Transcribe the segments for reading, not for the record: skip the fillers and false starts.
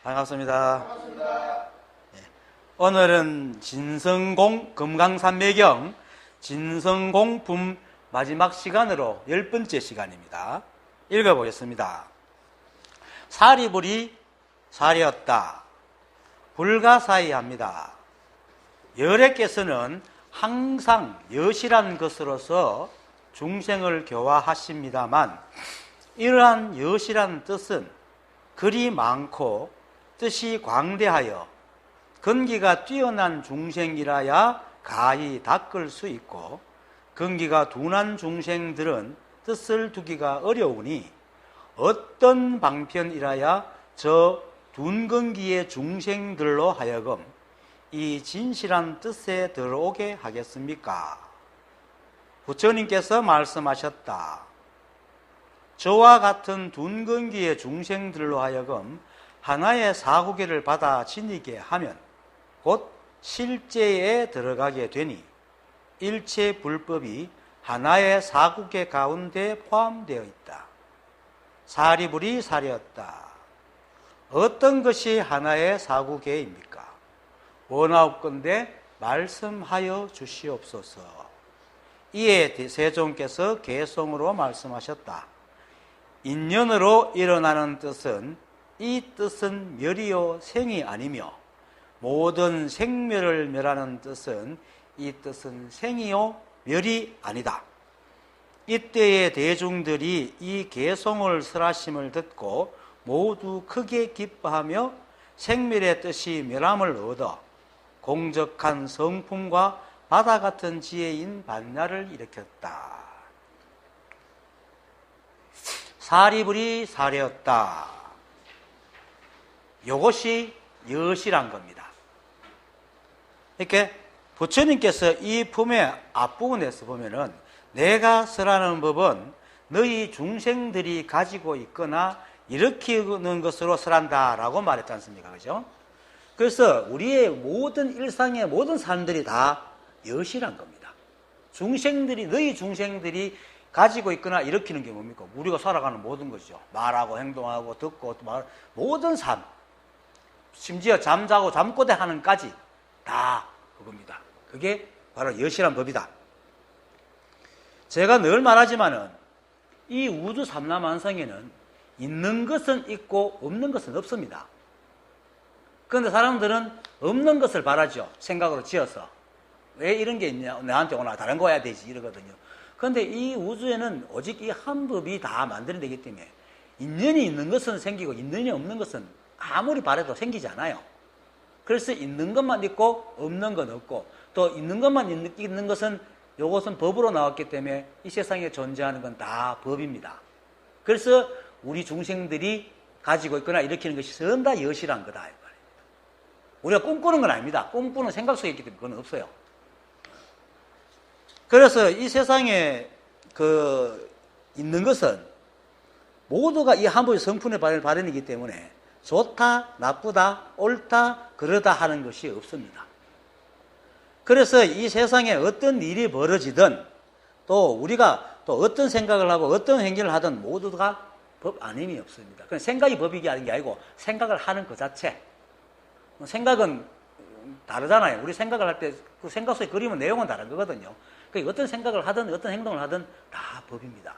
반갑습니다. 오늘은 진성공 금강산매경 진성공품 마지막 시간으로 10번째 시간입니다. 읽어보겠습니다. 사리불이 사리었다. 불가사의합니다. 열애께서는 항상 여실한 것으로서 중생을 교화하십니다만 이러한 여실한 뜻은 글이 많고 뜻이 광대하여 근기가 뛰어난 중생이라야 가히 닦을 수 있고 근기가 둔한 중생들은 뜻을 두기가 어려우니 어떤 방편이라야 저 둔근기의 중생들로 하여금 이 진실한 뜻에 들어오게 하겠습니까? 부처님께서 말씀하셨다. 저와 같은 둔근기의 중생들로 하여금 하나의 사구계를 받아 지니게 하면 곧 실제에 들어가게 되니 일체 불법이 하나의 사구계 가운데 포함되어 있다. 사리불이 사리었다. 어떤 것이 하나의 사구계입니까? 원하옵건대 말씀하여 주시옵소서. 이에 세종께서 개성으로 말씀하셨다. 인연으로 일어나는 뜻은 이 뜻은 멸이요 생이 아니며 모든 생멸을 멸하는 뜻은 이 뜻은 생이요 멸이 아니다. 이때의 대중들이 이 개성을 설하심을 듣고 모두 크게 기뻐하며 생멸의 뜻이 멸함을 얻어 공적한 성품과 바다 같은 지혜인 반야를 일으켰다. 사리불이 사리었다. 이것이 여실한 겁니다. 이렇게 부처님께서 이 품의 앞부분에서 보면은 내가 설하는 법은 너희 중생들이 가지고 있거나 일으키는 것으로 설한다라고 말했지 않습니까? 그죠? 그래서 우리의 모든 일상의 모든 삶들이 다 여실한 겁니다. 너희 중생들이 가지고 있거나 일으키는 게 뭡니까? 우리가 살아가는 모든 것이죠. 말하고 행동하고 듣고 모든 삶, 심지어 잠자고 잠꼬대 하는까지 다 그겁니다. 그게 바로 여실한 법이다. 제가 늘 말하지만은 이 우주 삼라만상에는 있는 것은 있고 없는 것은 없습니다. 그런데 사람들은 없는 것을 바라죠. 생각으로 지어서. 왜 이런 게 있냐? 나한테 오나 다른 거 해야 되지 이러거든요. 그런데 이 우주에는 오직 이 한 법이 다 만들어내기 때문에 인연이 있는 것은 생기고 인연이 없는 것은 아무리 바라도 생기지 않아요. 그래서 있는 것만 있고 없는 건 없고 또 있는 것만 있는 것은 이것은 법으로 나왔기 때문에 이 세상에 존재하는 건 다 법입니다. 그래서 우리 중생들이 가지고 있거나 일으키는 것이 전부 다 여실한 거다. 우리가 꿈꾸는 건 아닙니다. 꿈꾸는 생각 속에 있기 때문에 그건 없어요. 그래서 이 세상에 있는 것은 모두가 이 한 법의 성품의 발현이기 때문에 좋다, 나쁘다, 옳다, 그러다 하는 것이 없습니다. 그래서 이 세상에 어떤 일이 벌어지든 또 우리가 또 어떤 생각을 하고 어떤 행위를 하든 모두가 법 아님이 없습니다. 그냥 생각이 법이기 하는 게 아니고 생각을 하는 그 자체. 생각은 다르잖아요. 우리 생각을 할 때 그 생각 속에 그리면 내용은 다른 거거든요. 그러니까 어떤 생각을 하든 어떤 행동을 하든 다 법입니다.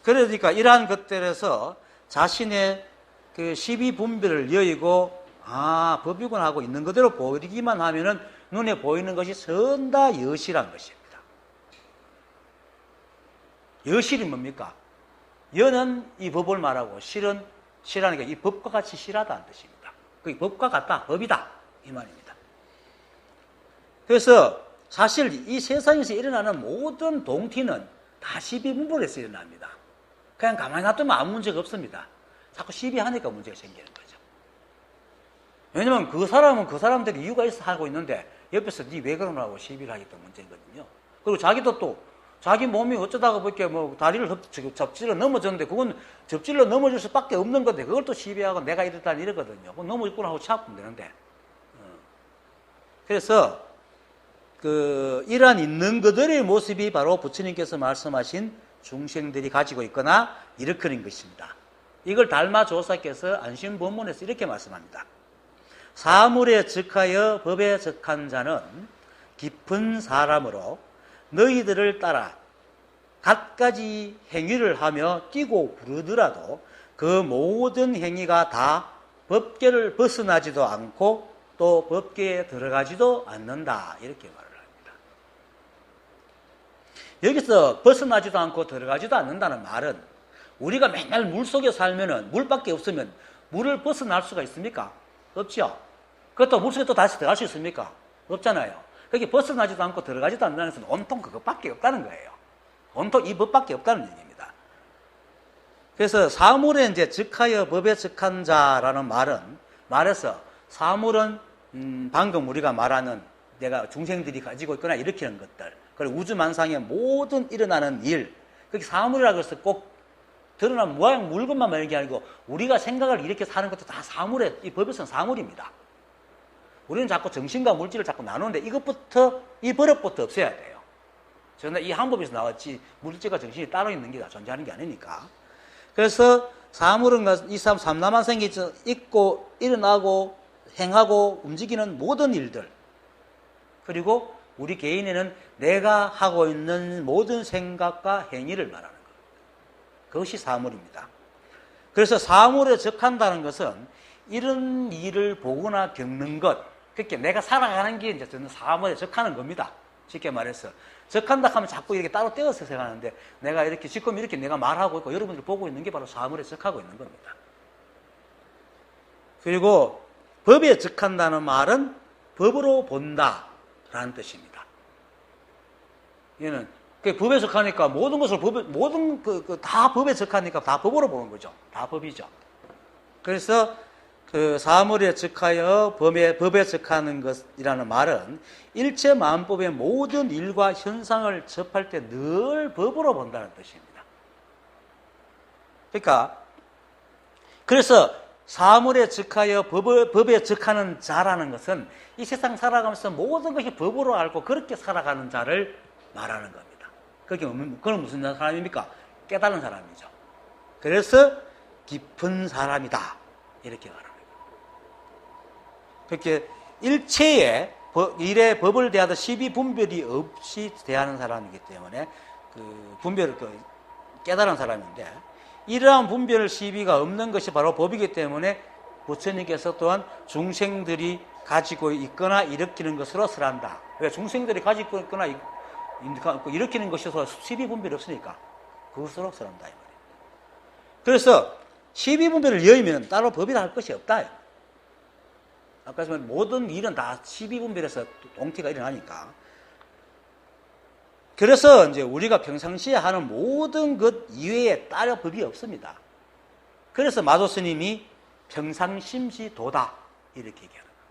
그러니까 이러한 것들에서 자신의 그 시비분별을 여의고 법이구나 하고 있는 그대로 보이기만 하면은 눈에 보이는 것이 선다 여실한 것입니다. 여실이 뭡니까? 여는 이 법을 말하고 실은 실하는 게 이 법과 같이 실하다는 뜻입니다. 그 법과 같다, 법이다 이 말입니다. 그래서 사실 이 세상에서 일어나는 모든 동티는 다 시비분별에서 일어납니다. 그냥 가만히 놔두면 아무 문제가 없습니다. 자꾸 시비하니까 문제가 생기는 거죠. 왜냐면 그 사람은 그 사람들이 이유가 있어 하고 있는데 옆에서 니 왜 그러냐고 시비를 하기 때문에 문제거든요. 그리고 자기도 또 자기 몸이 어쩌다가 볼게 다리를 접질러 넘어졌는데 그건 접질러 넘어질 수밖에 없는 건데 그걸 또 시비하고 내가 이랬다 이러거든요. 그건 넘어졌구나 하고 참으면 되는데. 그래서 이러한 있는 그들의 모습이 바로 부처님께서 말씀하신 중생들이 가지고 있거나 일으키는 것입니다. 이걸 달마 조사께서 안심본문에서 이렇게 말씀합니다. 사물에 즉하여 법에 즉한 자는 깊은 사람으로 너희들을 따라 갖가지 행위를 하며 뛰고 부르더라도 그 모든 행위가 다 법계를 벗어나지도 않고 또 법계에 들어가지도 않는다. 이렇게 말을 합니다. 여기서 벗어나지도 않고 들어가지도 않는다는 말은 우리가 맨날 물속에 살면은 물밖에 없으면 물을 벗어날 수가 있습니까? 없죠. 그것도 물속에 또 다시 들어갈 수 있습니까? 없잖아요. 그게 벗어나지도 않고 들어가지도 않는다는 것은 온통 그것밖에 없다는 거예요. 온통 이 법밖에 없다는 얘기입니다. 그래서 사물에 이제 즉하여 법에 즉한 자라는 말에서 사물은 방금 우리가 말하는 내가 중생들이 가지고 있거나 일으키는 것들, 그리고 우주만상의 모든 일어나는 일, 그게 사물이라고 해서 꼭 드러난 모양 물건만 말하는 게 아니고 우리가 생각을 이렇게 사는 것도 다 사물에, 이 법에서는 사물입니다. 우리는 자꾸 정신과 물질을 자꾸 나누는데 이것부터, 이 버릇부터 없애야 돼요. 저는 이 항법에서 나왔지 물질과 정신이 따로 있는 게 다 존재하는 게 아니니까. 그래서 사물은 이 삼라만생이 있고 일어나고 행하고 움직이는 모든 일들, 그리고 우리 개인에는 내가 하고 있는 모든 생각과 행위를 말하는 겁니다. 그것이 사물입니다. 그래서 사물에 적한다는 것은 이런 일을 보거나 겪는 것, 그렇게 내가 살아가는 게 이제 저는 사물에 적하는 겁니다. 쉽게 말해서. 적한다 하면 자꾸 이렇게 따로 떼어서 생각하는데 내가 이렇게 지금 이렇게 내가 말하고 있고 여러분들 보고 있는 게 바로 사물에 적하고 있는 겁니다. 그리고 법에 적한다는 말은 법으로 본다라는 뜻입니다. 얘는 법에 적하니까 모든 것을 다 법에 적하니까 다 법으로 보는 거죠. 다 법이죠. 그래서 그 사물에 적하여 법에 적하는 것이라는 말은 일체 만법의 모든 일과 현상을 접할 때 늘 법으로 본다는 뜻입니다. 그래서 사물에 적하여 법에 적하는 자라는 것은 이 세상 살아가면서 모든 것이 법으로 알고 그렇게 살아가는 자를 말하는 겁니다. 그건 무슨 사람입니까? 깨달은 사람이죠. 그래서 깊은 사람이다. 이렇게 말합니다. 그렇게 일체의 일의 법을 대하듯 시비분별이 없이 대하는 사람이기 때문에 그 분별을 깨달은 사람인데, 이러한 분별 시비가 없는 것이 바로 법이기 때문에 부처님께서 또한 중생들이 가지고 있거나 일으키는 것으로 설한다. 왜? 중생들이 가지고 있거나 일으키는 것이서 시비분별이 없으니까 그것으로 설한다. 그래서 시비분별을 여의면 따로 법이라 할 것이 없다. 아까 말한 모든 일은 다 시비분별에서 동티가 일어나니까. 그래서 이제 우리가 평상시에 하는 모든 것 이외에 따로 법이 없습니다. 그래서 마조 스님이 평상심시도다 이렇게 얘기하는 거예요.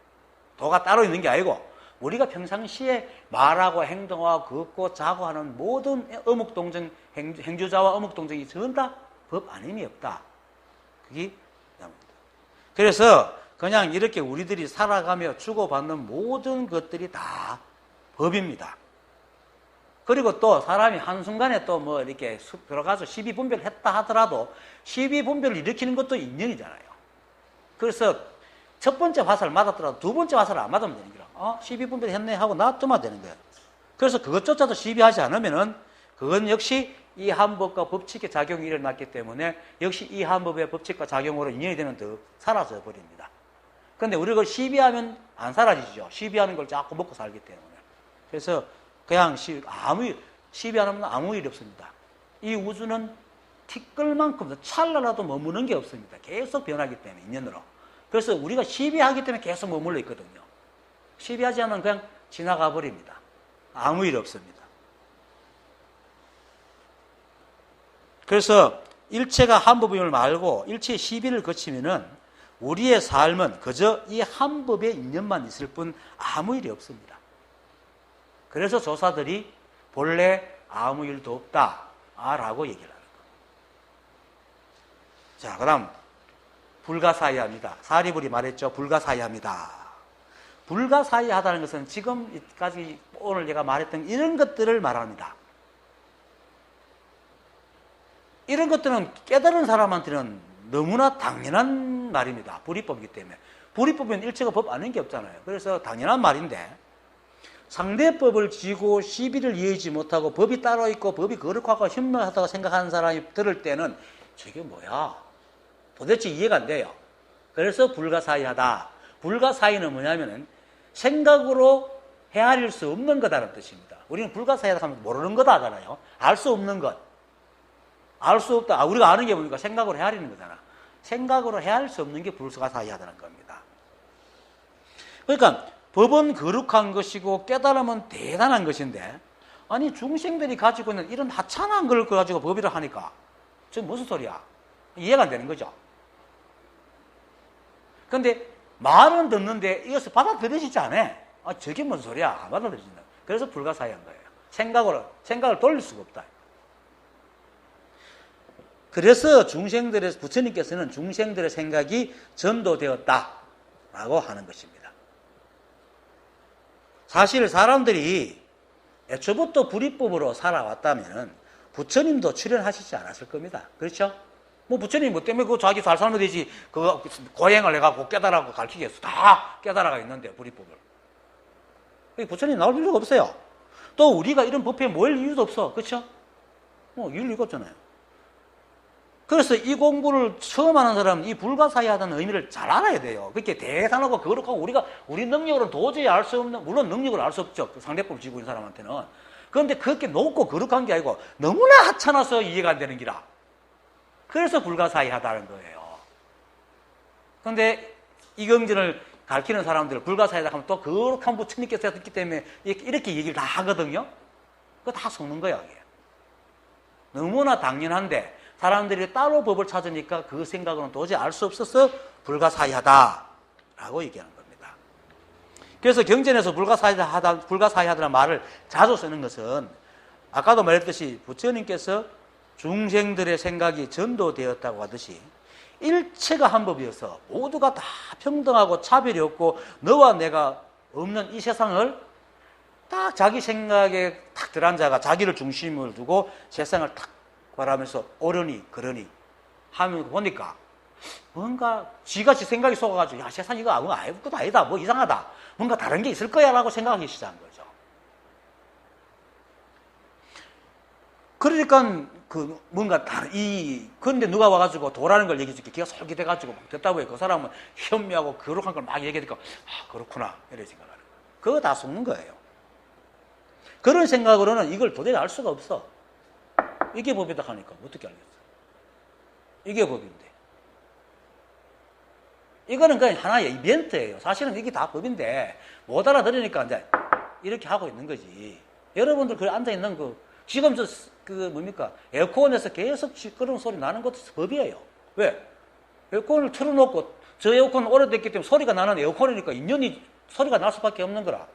도가 따로 있는 게 아니고 우리가 평상시에 말하고 행동하고 걷고 자고 하는 모든 어묵동정 행주자와 어묵동정이 전부 다 법 아님이 없다. 그게 그래서 그냥 이렇게 우리들이 살아가며 주고받는 모든 것들이 다 법입니다. 그리고 또 사람이 한순간에 또 뭐 이렇게 들어가서 시비분별을 했다 하더라도 시비분별을 일으키는 것도 인연이잖아요. 그래서 첫 번째 화살을 맞았더라도 두 번째 화살을 안 맞으면 되는 거야. 시비분별 했네 하고 놔두면 되는 거예요. 그래서 그것조차도 시비하지 않으면은 그건 역시 이 한법과 법칙의 작용이 일어났기 때문에 역시 이 한법의 법칙과 작용으로 인연이 되면 더 사라져 버립니다. 그런데 우리가 그걸 시비하면 안 사라지죠. 시비하는 걸 자꾸 먹고 살기 때문에. 그래서 그냥 시비하면 아무 일이 없습니다. 이 우주는 티끌만큼 찰나라도 머무는 게 없습니다. 계속 변하기 때문에 인연으로. 그래서 우리가 시비하기 때문에 계속 머물러 있거든요. 시비하지 않으면 그냥 지나가 버립니다. 아무 일 없습니다. 그래서 일체가 한법임을 말고 일체의 시비를 거치면은 우리의 삶은 그저 이 한법의 인연만 있을 뿐 아무 일이 없습니다. 그래서 조사들이 본래 아무 일도 없다라고 얘기를 하는 겁니다. 자, 그 다음 불가사의합니다. 사리불이 말했죠. 불가사의합니다. 불가사의하다는 것은 지금까지 오늘 제가 말했던 이런 것들을 말합니다. 이런 것들은 깨달은 사람한테는 너무나 당연한 말입니다. 불이법이기 때문에. 불이법은 일체가 법 아닌 게 없잖아요. 그래서 당연한 말인데 상대법을 지고 시비를 이어지 못하고 법이 따로 있고 법이 거룩하고 현명하다고 생각하는 사람이 들을 때는 저게 뭐야? 도대체 이해가 안 돼요. 그래서 불가사의하다. 불가사의는 뭐냐면은 생각으로 헤아릴 수 없는 거다라는 뜻입니다. 우리는 불가사의하다 하면 모르는 거다 하잖아요. 알 수 없는 것. 알 수 없다. 우리가 아는 게 뭡니까? 생각으로 헤아리는 거잖아. 생각으로 헤아릴 수 없는 게 불가사의하다는 겁니다. 그러니까 법은 거룩한 것이고 깨달음은 대단한 것인데 아니 중생들이 가지고 있는 이런 하찮은 걸 가지고 법이라 하니까 저 무슨 소리야? 이해가 안 되는 거죠. 그런데 말은 듣는데 이것을 받아들이시지 않아. 아, 저게 무슨 소리야? 안 받아들이진다. 그래서 불가사의한 거예요. 생각을 돌릴 수가 없다. 그래서 부처님께서는 중생들의 생각이 전도되었다라고 하는 것입니다. 사실 사람들이 애초부터 불이법으로 살아왔다면 부처님도 출연하시지 않았을 겁니다. 그렇죠? 뭐 부처님 뭐 때문에 그 자기 잘 살면 되지 그 고행을 해갖고 깨달아고 가르치겠어. 다 깨달아가 있는데 불이법을. 부처님 나올 필요가 없어요. 또 우리가 이런 법회에 모일 이유도 없어. 그렇죠? 이유가 없잖아요. 그래서 이 공부를 처음 하는 사람은 이 불가사의하다는 의미를 잘 알아야 돼요. 그렇게 대단하고 거룩하고 우리 능력으로는 도저히 알 수 없는, 물론 능력을 알 수 없죠. 상대법을 지고 있는 사람한테는. 그런데 그렇게 높고 거룩한 게 아니고 너무나 하찮아서 이해가 안 되는 기라. 그래서 불가사의하다는 거예요. 그런데 이경전을 가르치는 사람들을 불가사의하다 하면 또 거룩한 부처님께서 했기 때문에 이렇게 얘기를 다 하거든요. 그거 다 속는 거예요. 이게. 너무나 당연한데 사람들이 따로 법을 찾으니까 그 생각으로는 도저히 알 수 없어서 불가사의하다라고 얘기하는 겁니다. 그래서 경전에서 불가사의하다는 말을 자주 쓰는 것은 아까도 말했듯이 부처님께서 중생들의 생각이 전도되었다고 하듯이 일체가 한 법이어서 모두가 다 평등하고 차별이 없고 너와 내가 없는 이 세상을 딱 자기 생각에 탁 들어앉은 자가 자기를 중심을 두고 세상을 탁 바라면서 옳으니 그러니 하면 보니까 뭔가 지같이 생각이 속아가지고 야 세상 이거 아무것도 아니다 뭐 이상하다 뭔가 다른 게 있을 거야 라고 생각하기 시작한 거죠. 그러니까 뭔가 그런데 누가 와가지고 도라는 걸 얘기해줄게 기가 솔깃해가지고 듣다 보니 그 사람은 현미하고 거룩한 걸 막 얘기하니까 그렇구나 이렇게 생각하는 거예요. 그거 다 속는 거예요. 그런 생각으로는 이걸 도저히 알 수가 없어. 이게 법이다 하니까 어떻게 알겠어? 이게 법인데. 이거는 그냥 하나의 이벤트예요. 사실은 이게 다 법인데 못 알아들으니까 이제 이렇게 하고 있는 거지. 여러분들 그 앉아있는 지금 뭡니까? 에어컨에서 계속 시끄러운 소리 나는 것도 법이에요. 왜? 에어컨을 틀어놓고 저 에어컨 오래됐기 때문에 소리가 나는 에어컨이니까 인연이 소리가 날 수밖에 없는 거라.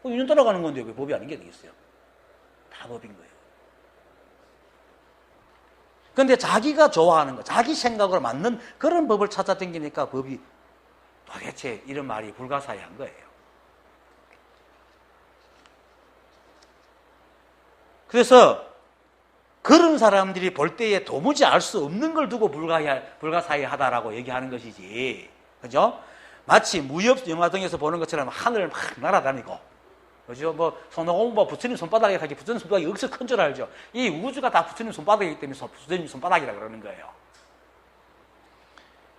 인연 따라가는 건데 왜 법이 아닌 게 되겠어요? 다 법인 거예요. 그런데 자기가 좋아하는 거, 자기 생각으로 맞는 그런 법을 찾아다니니까 법이 도대체 이런 말이 불가사의한 거예요. 그래서 그런 사람들이 볼 때에 도무지 알 수 없는 걸 두고 불가사의하다라고 얘기하는 것이지. 그죠? 마치 무협 영화 등에서 보는 것처럼 하늘을 막 날아다니고 그죠? 손오공부 부처님 손바닥에 하기 부처님 손바닥이 억수 큰 줄 알죠? 이 우주가 다 부처님 손바닥이기 때문에 부처님 손바닥이라 그러는 거예요.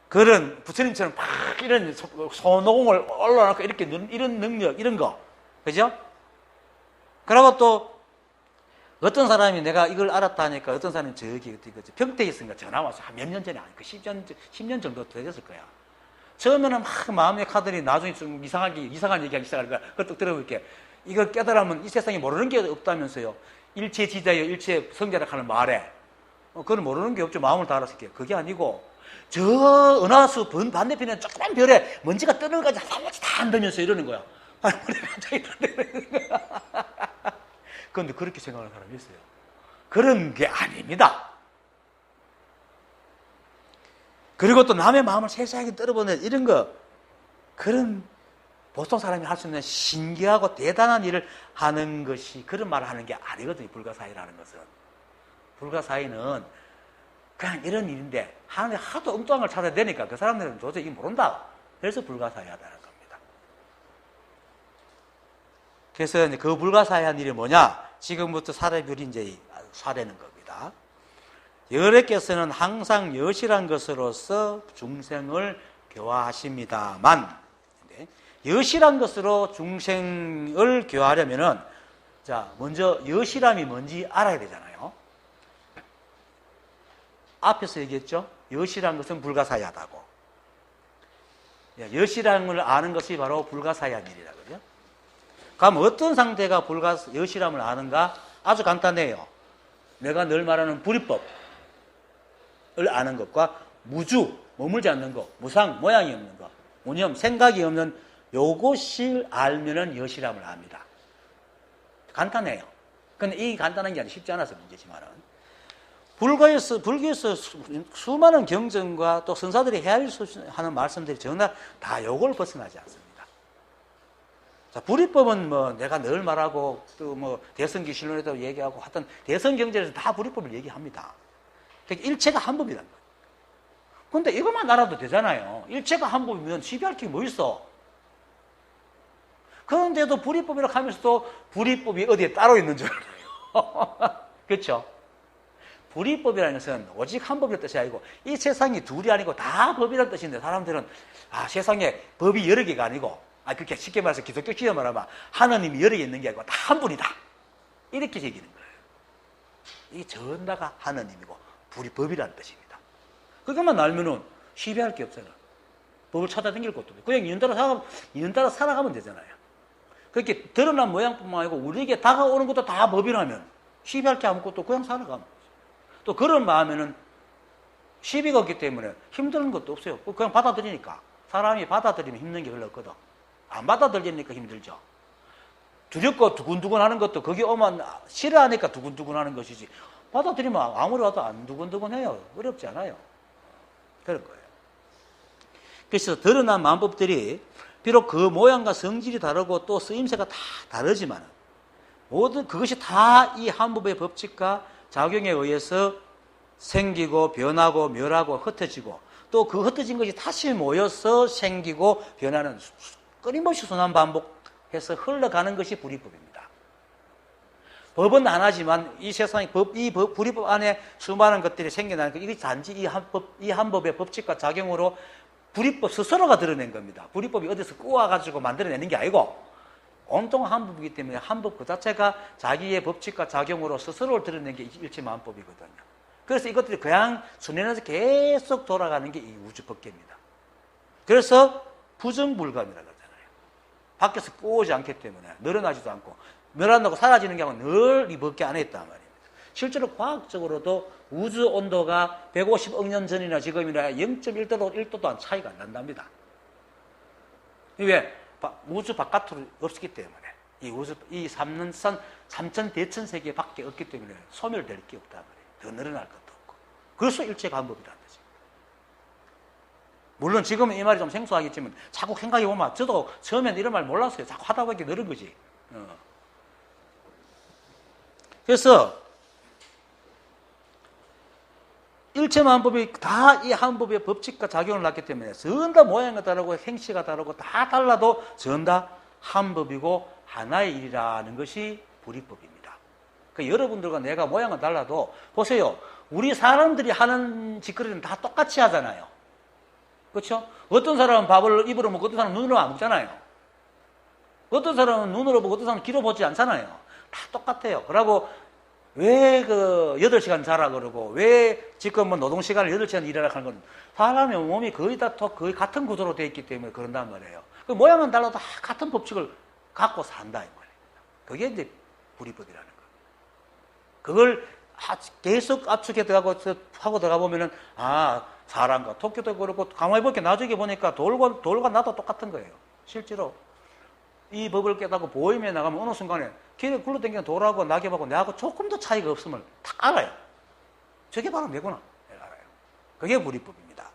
그런 부처님처럼 막 이런 손오공을 올려놓고 이렇게 이런 능력, 이런 거. 그죠? 그리고 또 어떤 사람이 내가 이걸 알았다 하니까 어떤 사람이 저기 병택에 있으니까 전화 와서 몇 년 전에 아니까 10년 정도 되었을 거야. 처음에는 막 마음의 카드니 나중에 좀 이상한 얘기하기 시작하는 거야. 그걸 또 들어볼게. 이걸 깨달으면 이 세상에 모르는 게 없다면서요. 일체 지자요, 일체 성자라 하는 말에. 그건 모르는 게 없죠. 마음을 다 알았을게요. 그게 아니고, 저 은하수 반대편에 조그만 별에 먼지가 뜨는 거지. 나머지 다 안다면서 이러는 거야. 아니, 갑자기 이러는 거야. 그런데 그렇게 생각하는 사람이 있어요. 그런 게 아닙니다. 그리고 또 남의 마음을 세세하게 떨어보는 이런 거, 그런 보통 사람이 할 수 있는 신기하고 대단한 일을 하는 것이 그런 말을 하는 게 아니거든요. 불가사의라는 것은. 불가사의는 그냥 이런 일인데 하는데 하도 엉뚱한 걸 찾아야 되니까 그 사람들은 도저히 모른다. 그래서 불가사의하다는 겁니다. 그래서 이제 그 불가사의한 일이 뭐냐? 지금부터 사례별이 이제 사례는 겁니다. 여래께서는 항상 여실한 것으로서 중생을 교화하십니다만, 여실한 것으로 중생을 교화하려면은, 자, 먼저 여실함이 뭔지 알아야 되잖아요. 앞에서 얘기했죠? 여실한 것은 불가사의하다고. 여실함을 아는 것이 바로 불가사의한 일이라고요. 그럼 어떤 상태가 여실함을 아는가? 아주 간단해요. 내가 늘 말하는 불이법을 아는 것과 무주, 머물지 않는 것, 무상, 모양이 없는 것, 무념, 생각이 없는 요것을 알면은 여실함을 압니다. 간단해요. 근데 이 간단한 게 아주 쉽지 않아서 문제지만은, 불교에서 수많은 경전과 또 선사들이 하는 말씀들이 전부 다 요걸 벗어나지 않습니다. 자, 불이법은 뭐 내가 늘 말하고 또 뭐 대성기실론에도 얘기하고 하여튼 대성경전에서 다 불이법을 얘기합니다. 그러니까 일체가 한 법이란 거예요. 근데 이것만 알아도 되잖아요. 일체가 한 법이면 시비할 게 뭐 있어? 그런데도 불이법이라고 하면서도 불이법이 어디에 따로 있는 줄 알아요. 그렇죠? 불이법이라는 것은 오직 한 법이라는 뜻이 아니고 이 세상이 둘이 아니고 다 법이라는 뜻인데 사람들은 세상에 법이 여러 개가 아니고 그렇게 쉽게 말해서 기독교끼리 말하면 하나님이 여러 개 있는 게 아니고 다 한 분이다. 이렇게 얘기하는 거예요. 이 전다가 하나님이고 법이라는 뜻입니다. 그것만 알면은 시비할 게 없잖아요. 법을 찾아다닐 것도 없고 그냥 이는 따라 살아가면 되잖아요. 그렇게 드러난 모양뿐만 아니고 우리에게 다가오는 것도 다 법이라면 시비할 게 아무것도 그냥 살아가면 또 그런 마음에는 시비가 없기 때문에 힘든 것도 없어요. 그냥 받아들이니까. 사람이 받아들이면 힘든 게 별로 없거든. 안 받아들이니까 힘들죠. 두렵고 두근두근 하는 것도 거기 오면 싫어하니까 두근두근 하는 것이지. 받아들이면 아무리 와도 안 두근두근해요. 어렵지 않아요. 그런 거예요. 그래서 드러난 만법들이 비록 그 모양과 성질이 다르고 또 쓰임새가 다 다르지만 모든 그것이 다 이 한법의 법칙과 작용에 의해서 생기고 변하고 멸하고 흩어지고 또 그 흩어진 것이 다시 모여서 생기고 변하는 끊임없이 순환 반복해서 흘러가는 것이 불이법입니다. 법은 하나지만 이 세상의 불이법 안에 수많은 것들이 생겨나는 것, 이게 단지 이 한법의 법칙과 작용으로 불이법 스스로가 드러낸 겁니다. 불이법이 어디서 꼬아가지고 만들어내는 게 아니고 온통 한법이기 때문에 한법 그 자체가 자기의 법칙과 작용으로 스스로를 드러낸 게 일체만법이거든요. 그래서 이것들이 그냥 순환해서 계속 돌아가는 게 이 우주법계입니다. 그래서 부정불감이라고 하잖아요. 밖에서 꼬오지 않기 때문에 늘어나지도 않고 멸한다고 사라지는 게 아니고 늘 이 법계 안에 있단 말입니다. 실제로 과학적으로도 우주 온도가 150억 년 전이나 지금이나 0.1도도 안 차이가 안 난답니다. 왜? 우주 바깥으로 없기 때문에 이 3천 대천 세계 밖에 없기 때문에 소멸될 게 없단 말이에요. 더 늘어날 것도 없고. 그래서 일체가 한 법이라는 거죠. 물론 지금은 이 말이 좀 생소하겠지만 자꾸 생각해 보면 저도 처음엔 이런 말 몰랐어요. 자꾸 하다 보니까 늘은 거지. 그래서 일체만법이 다 이 한법의 법칙과 작용을 낳기 때문에 전다 모양이 다르고 행시가 다르고 다 달라도 전다 한법이고 하나의 일이라는 것이 불이법입니다. 그러니까 여러분들과 내가 모양은 달라도 보세요. 우리 사람들이 하는 짓거리는 다 똑같이 하잖아요. 그렇죠? 어떤 사람은 밥을 입으로 먹고 어떤 사람은 눈으로 안 먹잖아요. 어떤 사람은 눈으로 보고 어떤 사람은 귀로 보지 않잖아요. 다 똑같아요. 그러고 왜 8시간 자라 그러고 왜 지금 뭐 노동시간을 8시간 일하라 하는 건 사람의 몸이 거의 같은 구조로 되어 있기 때문에 그런단 말이에요. 그 모양은 달라도 다 같은 법칙을 갖고 산다 이 말입니다. 그게 이제 불이법이라는 거예요. 그걸 계속 압축해 하고 들어가 보면은 사람과 토끼도 그렇고 가만히 보니까 나중에 보니까 돌과 나도 똑같은 거예요. 실제로 이 법을 깨닫고 보임에 나가면 어느 순간에 길에 굴러다니는 돌하고 낙엽하고 내하고 조금 더 차이가 없음을 다 알아요. 저게 바로 내구나. 알아요. 그게 불이법입니다.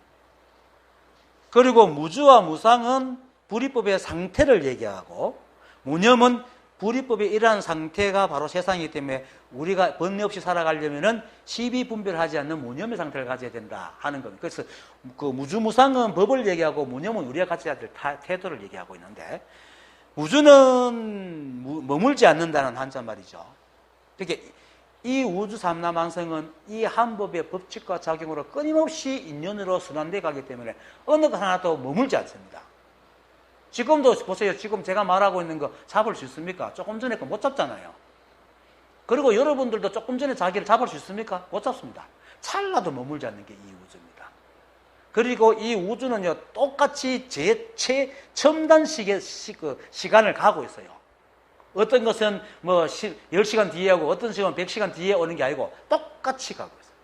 그리고 무주와 무상은 불이법의 상태를 얘기하고 무념은 불이법의 이러한 상태가 바로 세상이기 때문에 우리가 번뇌 없이 살아가려면은 시비분별하지 않는 무념의 상태를 가져야 된다 하는 겁니다. 그래서 그 무주무상은 법을 얘기하고 무념은 우리가 가져야 될 태도를 얘기하고 있는데, 무주는 머물지 않는다는 한자말이죠. 그러니까 이 우주 삼라만성은 이 한 법의 법칙과 작용으로 끊임없이 인연으로 순환되어 가기 때문에 어느 것 하나도 머물지 않습니다. 지금도 보세요. 지금 제가 말하고 있는 거 잡을 수 있습니까? 조금 전에 거 못 잡잖아요. 그리고 여러분들도 조금 전에 자기를 잡을 수 있습니까? 못 잡습니다. 찰나도 머물지 않는 게 이 우주입니다. 그리고 이 우주는요, 똑같이 최첨단 시간을 가고 있어요. 어떤 것은 뭐 10시간 뒤에 하고 어떤 시간은 100시간 뒤에 오는 게 아니고 똑같이 가고 있어요.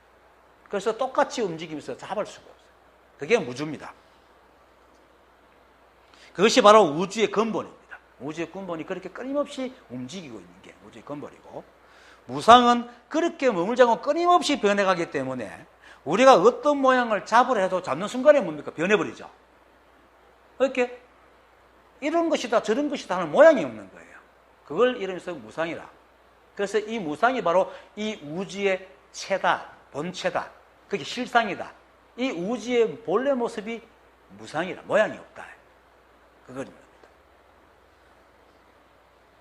그래서 똑같이 움직이면서 잡을 수가 없어요. 그게 무주입니다. 그것이 바로 우주의 근본입니다. 우주의 근본이 그렇게 끊임없이 움직이고 있는 게 우주의 근본이고, 무상은 그렇게 머물지 않고 끊임없이 변해가기 때문에 우리가 어떤 모양을 잡으려 해도 잡는 순간에 뭡니까? 변해버리죠. 이렇게 이런 것이다 저런 것이다 하는 모양이 없는 거예요. 그걸 이름해서 무상이라. 그래서 이 무상이 바로 이 우주의 체다, 본체다. 그게 실상이다. 이 우주의 본래 모습이 무상이라, 모양이 없다. 그거입니다.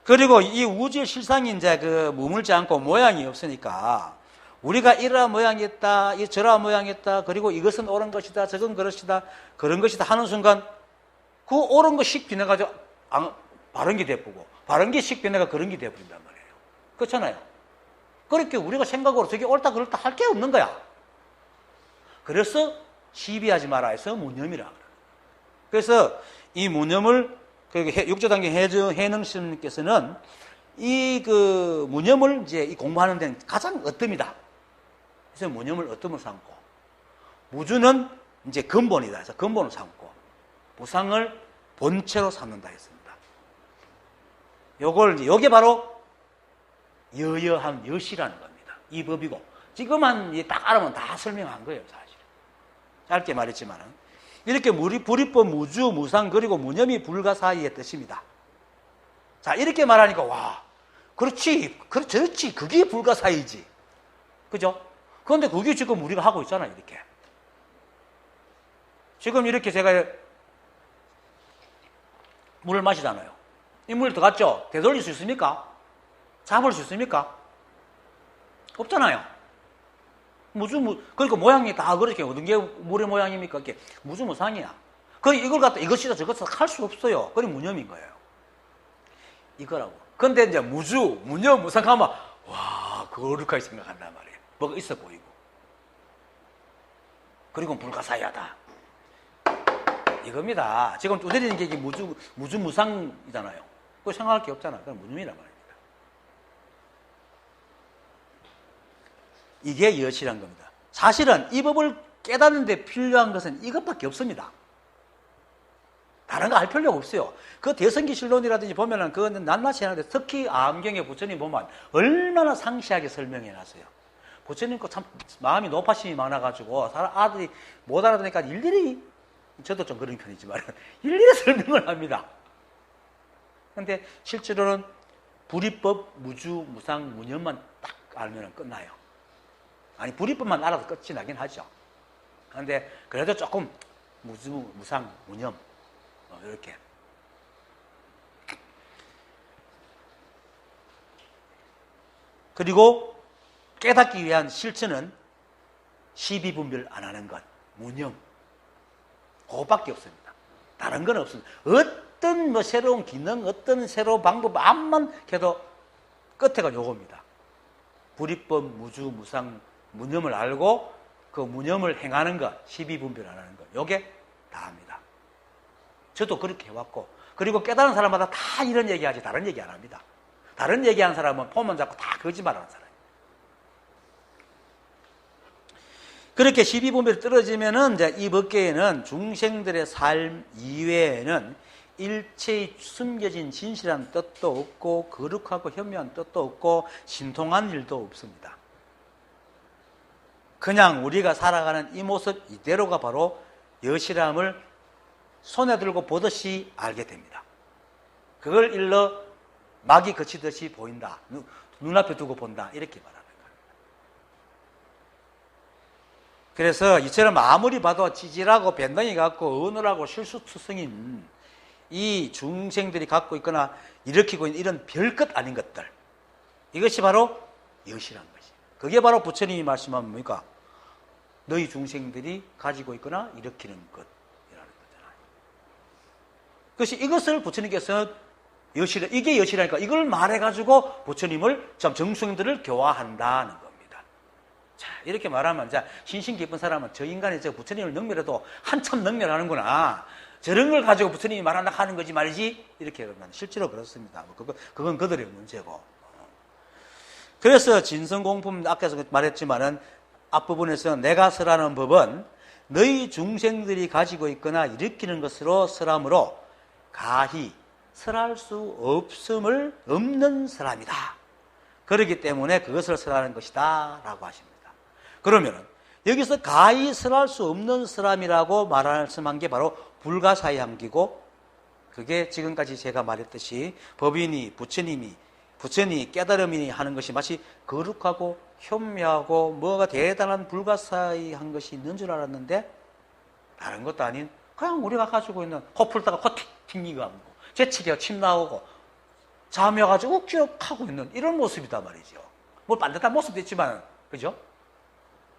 그리고 이 우주의 실상이 이제 머물지 않고 모양이 없으니까 우리가 이러한 모양이 있다, 저러한 모양이 있다, 그리고 이것은 옳은 것이다, 저건 그것이다, 그런 것이다 하는 순간 그 옳은 거 씩 변해가지고 바른 게 돼버리고 바른 게 씩 변해가 그런 게 돼버린단 말이에요. 그렇잖아요. 그렇게 우리가 생각으로 저게 옳다 그렇다 할 게 없는 거야. 그래서 시비하지 마라 해서 무념이라. 그래서 이 무념을 육조단계 해능스님께서는 이 무념을 이제 공부하는 데는 가장 어뜸이다. 그래서 무념을 어뜸을 삼고, 무주는 이제 근본이다. 그래서 근본을 삼고, 무상을 본체로 삼는다 했습니다. 요게 바로 여여한 여시라는 겁니다. 이 법이고, 지금만 딱 알아보면 다 설명한 거예요, 사실. 짧게 말했지만은. 이렇게 불이법, 무주, 무상, 그리고 무념이 불가 사이의 뜻입니다. 자, 이렇게 말하니까, 와, 그렇지. 그게 불가 사이지. 그죠? 그런데 그게 지금 우리가 하고 있잖아요, 이렇게. 지금 이렇게 제가 물을 마시잖아요. 이 물 들어갔죠? 되돌릴 수 있습니까? 잡을 수 있습니까? 없잖아요. 그러니까 모양이 다 그렇게 어떤 게 물의 모양입니까? 이게 무주무상이야. 이걸 갖다 이것이다 저것이다 할 수 없어요. 그게 무념인 거예요. 이거라고. 근데 이제 무념, 무상하면 와, 거룩하게 생각한단 말이에요. 뭐가 있어 보이고. 그리고 불가사의하다. 이겁니다. 지금 두드리는 게 이게 무주무상이잖아요. 그거 생각할 게 없잖아. 그건 무념이란 말입니다. 이게 여시란 겁니다. 사실은 이 법을 깨닫는 데 필요한 것은 이것밖에 없습니다. 다른 거 알 필요가 없어요. 그 대성기실론이라든지 보면은 그거는 낱낱이 하는데, 특히 암경에 부처님 보면 얼마나 상세하게 설명해 놨어요. 부처님 거 참 마음이 높아심이 많아가지고 아들이 못 알아듣으니까 일일이, 저도 좀 그런 편이지만 일일이 설명을 합니다. 근데 실제로는 불이법, 무주, 무상, 무념만 딱 알면 끝나요. 아니, 불이법만 알아도 끝이 나긴 하죠. 그런데 그래도 조금 무주, 무상, 무념 이렇게. 그리고 깨닫기 위한 실천은 시비분별 안 하는 것, 무념. 그거밖에 없습니다. 다른 건 없습니다. 어떤 새로운 기능, 어떤 새로운 방법, 암만 해도 끝에가 요겁니다. 불이법, 무주, 무상, 무념을 알고 그 무념을 행하는 것, 시비분별 안 하는 것, 요게 다합니다. 저도 그렇게 해왔고, 그리고 깨달은 사람마다 다 이런 얘기하지 다른 얘기 안 합니다. 다른 얘기하는 사람은 폼만 잡고 다 거짓말하는 사람이에요. 그렇게 시비분별이 떨어지면은 이제 이 법계에는 중생들의 삶 이외에는 일체의 숨겨진 진실한 뜻도 없고 거룩하고 현명한 뜻도 없고 신통한 일도 없습니다. 그냥 우리가 살아가는 이 모습 이대로가 바로 여시람을 손에 들고 보듯이 알게 됩니다. 그걸 일러 막이 거치듯이 보인다. 눈앞에 두고 본다. 이렇게 말하는 거예요. 그래서 이처럼 아무리 봐도 찌질하고 변덕이 같고 어눌하고 실수투성인 이 중생들이 갖고 있거나 일으키고 있는 이런 별것 아닌 것들, 이것이 바로 여시란 것이에요. 그게 바로 부처님이 말씀하면 뭡니까? 너희 중생들이 가지고 있거나 일으키는 것이라는 거잖아요. 그것이 이것을 부처님께서 이게 여시라니까 이걸 말해가지고 부처님을 참 정승들을 교화한다는 겁니다. 자, 이렇게 말하면 자, 신신 깊은 사람은 저 인간이 저 부처님을 능멸해도 한참 능멸하는구나. 저런 걸 가지고 부처님이 말한다 하는 거지 말이지. 이렇게 그러면 실제로 그렇습니다. 그건 그들의 문제고. 그래서 진성공품 아까서 말했지만은 앞부분에서 내가 설하는 법은 너희 중생들이 가지고 있거나 일으키는 것으로 설함으로 가히 설할 수 없는 사람이다. 그렇기 때문에 그것을 설하는 것이다 라고 하십니다. 그러면은 여기서 가히 설할 수 없는 사람이라고 말씀한 게 바로 불가사의한기고, 그게 지금까지 제가 말했듯이 법인이 부처니 깨달음이니 하는 것이 마치 거룩하고 현묘하고 뭐가 대단한 불가사의한 것이 있는 줄 알았는데 다른 것도 아닌 그냥 우리가 가지고 있는 코 풀다가 코 튕기고 하고 재채기가 침 나오고 잠여가지고 억지로 있는 이런 모습이다 말이죠. 뭐 반듯한 모습도 있지만, 그죠?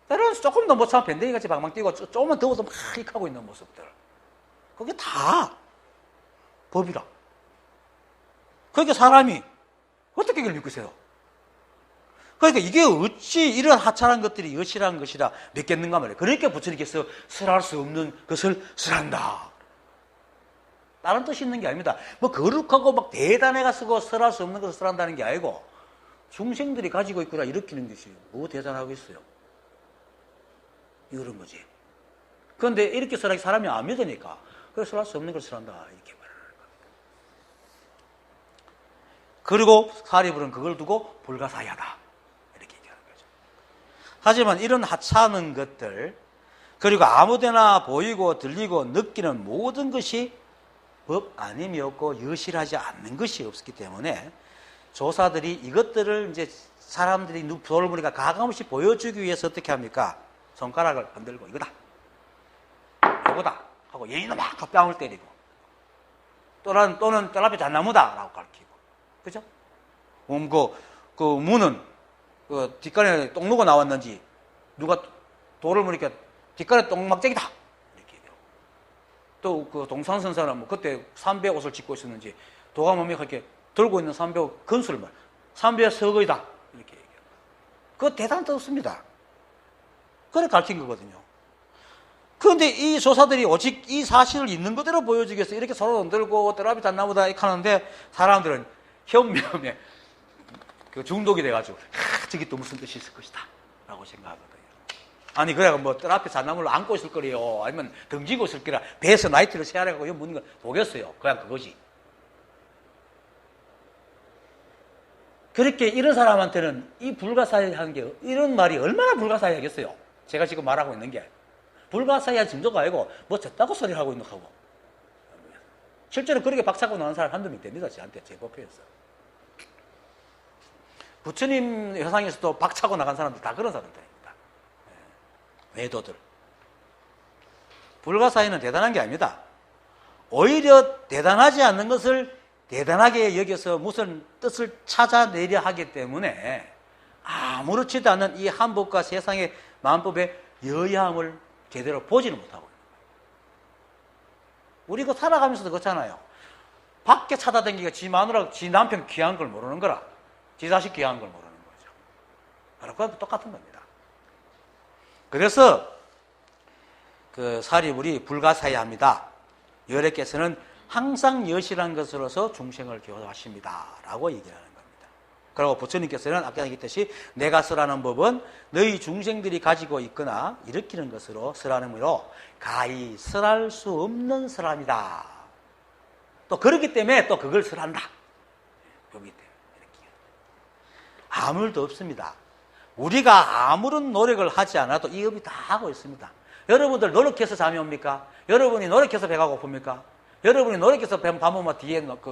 때로는 조금 더 못 참아 밴댕이같이 방방 뛰고 조금만 더워서 막 하고 있는 모습들, 그게 다 법이라. 그러니까 사람이 어떻게 이걸 믿으세요? 그러니까 이게 어찌 이런 하찮은 것들이 여시라는 것이라 믿겠는가 말이에요. 그러니까 부처님께서 설할 수 없는 것을 설한다. 다른 뜻이 있는 게 아닙니다. 뭐 거룩하고 막 대단해가 쓰고 설할 수 없는 것을 설한다는 게 아니고 중생들이 가지고 있거나 일으키는 것이 뭐 대단하고 있어요. 이런 거지. 그런데 이렇게 설하기 사람이 안 믿으니까 그래서 설할 수 없는 것을 설한다. 이렇게 말하는 겁니다. 그리고 사리불은 그걸 두고 불가사의하다. 이렇게 얘기하는 거죠. 하지만 이런 하찮은 것들, 그리고 아무데나 보이고 들리고 느끼는 모든 것이 법 아님이었고 여실하지 않는 것이 없기 때문에 조사들이 이것들을 이제 사람들이 돌을 보니까 가감없이 보여주기 위해서 어떻게 합니까? 손가락을 흔들고 이거다, 요거다 하고 이놈아 하고 뺨을 때리고, 또는 뜰앞에 잣나무다 라고 가르치고, 그죠? 그 문은 그 뒷간에 똥 누가 나왔는지 누가 돌을 보니까 뒷간에 똥막쟁이다 이렇게 얘기하고, 또 그 동산선사는 뭐 그때 삼배 옷을 짓고 있었는지 도가 몸에 그렇게 들고 있는 삼배 건수를 말 삼배 서거이다 이렇게 얘기하고, 그거 대단한 뜻 없습니다. 그래 가르친 거거든요. 그런데 이 조사들이 오직 이 사실을 있는 그대로 보여주기 위해서 이렇게 서로 흔들고 뜰앞에 잣나무다 이렇게 하는데 사람들은 현미험에 그 중독이 돼가지고 저게 또 무슨 뜻이 있을 것이다 라고 생각하거든요. 아니 그래 뭐 뜰앞에 잣나무를 안고 있을 거래요, 아니면 등지고 있을 거라 배에서 나이트를 세하려고 이거 묻는 거 보겠어요. 그냥 그거지. 그렇게 이런 사람한테는 이 불가사의한 게 이런 말이 얼마나 불가사의하겠어요. 제가 지금 말하고 있는 게 불가사의한 정도가 아니고 뭐 졌다고 소리를 하고 있는 거고, 실제로 그렇게 박차고 나온 사람 한두 명 됩니다. 저한테 제법회에서 부처님 회상에서도 박차고 나간 사람들 다 그런 사람들입니다. 외도들. 불가사의는 대단한 게 아닙니다. 오히려 대단하지 않는 것을 대단하게 여겨서 무슨 뜻을 찾아내려 하기 때문에 아무렇지도 않은 이 한법과 세상의 만법의 여양을 제대로 보지는 못하고 있는 거예요. 우리 그 살아가면서도 그렇잖아요. 밖에 찾아다니기가 지 마누라, 지 남편 귀한 걸 모르는 거라, 지 자식 귀한 걸 모르는 거죠. 바로 그것도 똑같은 겁니다. 그래서 그 사리불이 불가사의합니다. 여래께서는 항상 여실한 것으로서 중생을 교화하십니다 라고 얘기하는 겁니다. 그리고 부처님께서는 아까 얘기했듯이 내가 설하는 법은 너희 중생들이 가지고 있거나 일으키는 것으로 설하는으로 가히 설할 수 없는 사람이다. 또 그렇기 때문에 또 그걸 설한다. 법이 때문에 이렇게. 아무 일도 없습니다. 우리가 아무런 노력을 하지 않아도 이 법이 다 하고 있습니다. 여러분들 노력해서 잠이 옵니까? 여러분이 노력해서 배가 고픕니까? 여러분이 노력해서 밥 먹으면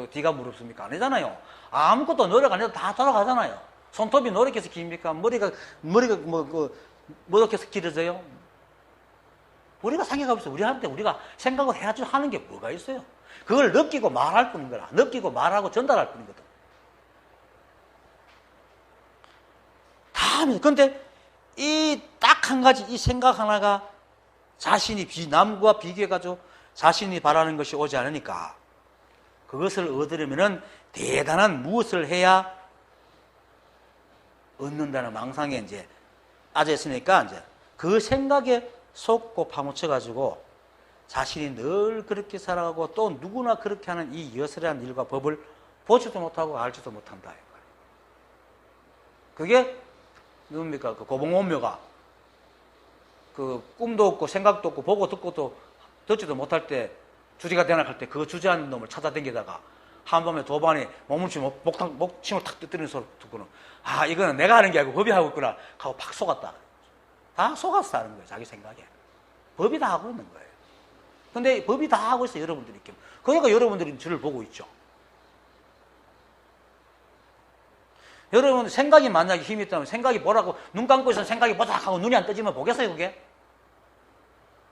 뒤가 무릅습니까? 아니잖아요. 아무것도 노력 안 해도 다 돌아가잖아요. 손톱이 노력해서 깁니까? 머리가 노력해서 길어져요? 우리가 생각하고 있어. 우리가 생각을 해야지 하는 게 뭐가 있어요? 그걸 느끼고 말할 뿐인 거라. 느끼고 말하고 전달할 뿐이거든. 다 하면서. 근데 이 딱 한 가지, 이 생각 하나가 자신이 남과 비교해가지고 자신이 바라는 것이 오지 않으니까 그것을 얻으려면은 대단한 무엇을 해야 얻는다는 망상에 이제 빠져있으니까 이제 그 생각에 속고 파묻혀가지고 자신이 늘 그렇게 살아가고 또 누구나 그렇게 하는 이 여슬한 일과 법을 보지도 못하고 알지도 못한다. 그게 누굽니까? 그 고봉원묘가 그 꿈도 없고 생각도 없고 보고 듣고도 듣지도 못할 때 주지가 대낮할 때 그 주지한 놈을 찾아다니다가 한밤에 도반에 목침을 탁 뜨뜨리는 소리 듣고는 아 이거는 내가 하는 게 아니고 법이 하고 있구나 하고 팍 속았다. 다 속았어 하는 거예요. 자기 생각에. 법이 다 하고 있는 거예요. 근데 법이 다 하고 있어요. 여러분들이. 그러니까 여러분들이 저를 보고 있죠. 여러분 생각이 만약에 힘이 있다면 생각이 보라고 눈 감고 있으면 생각이 보작 하고 눈이 안 떠지면 보겠어요 그게?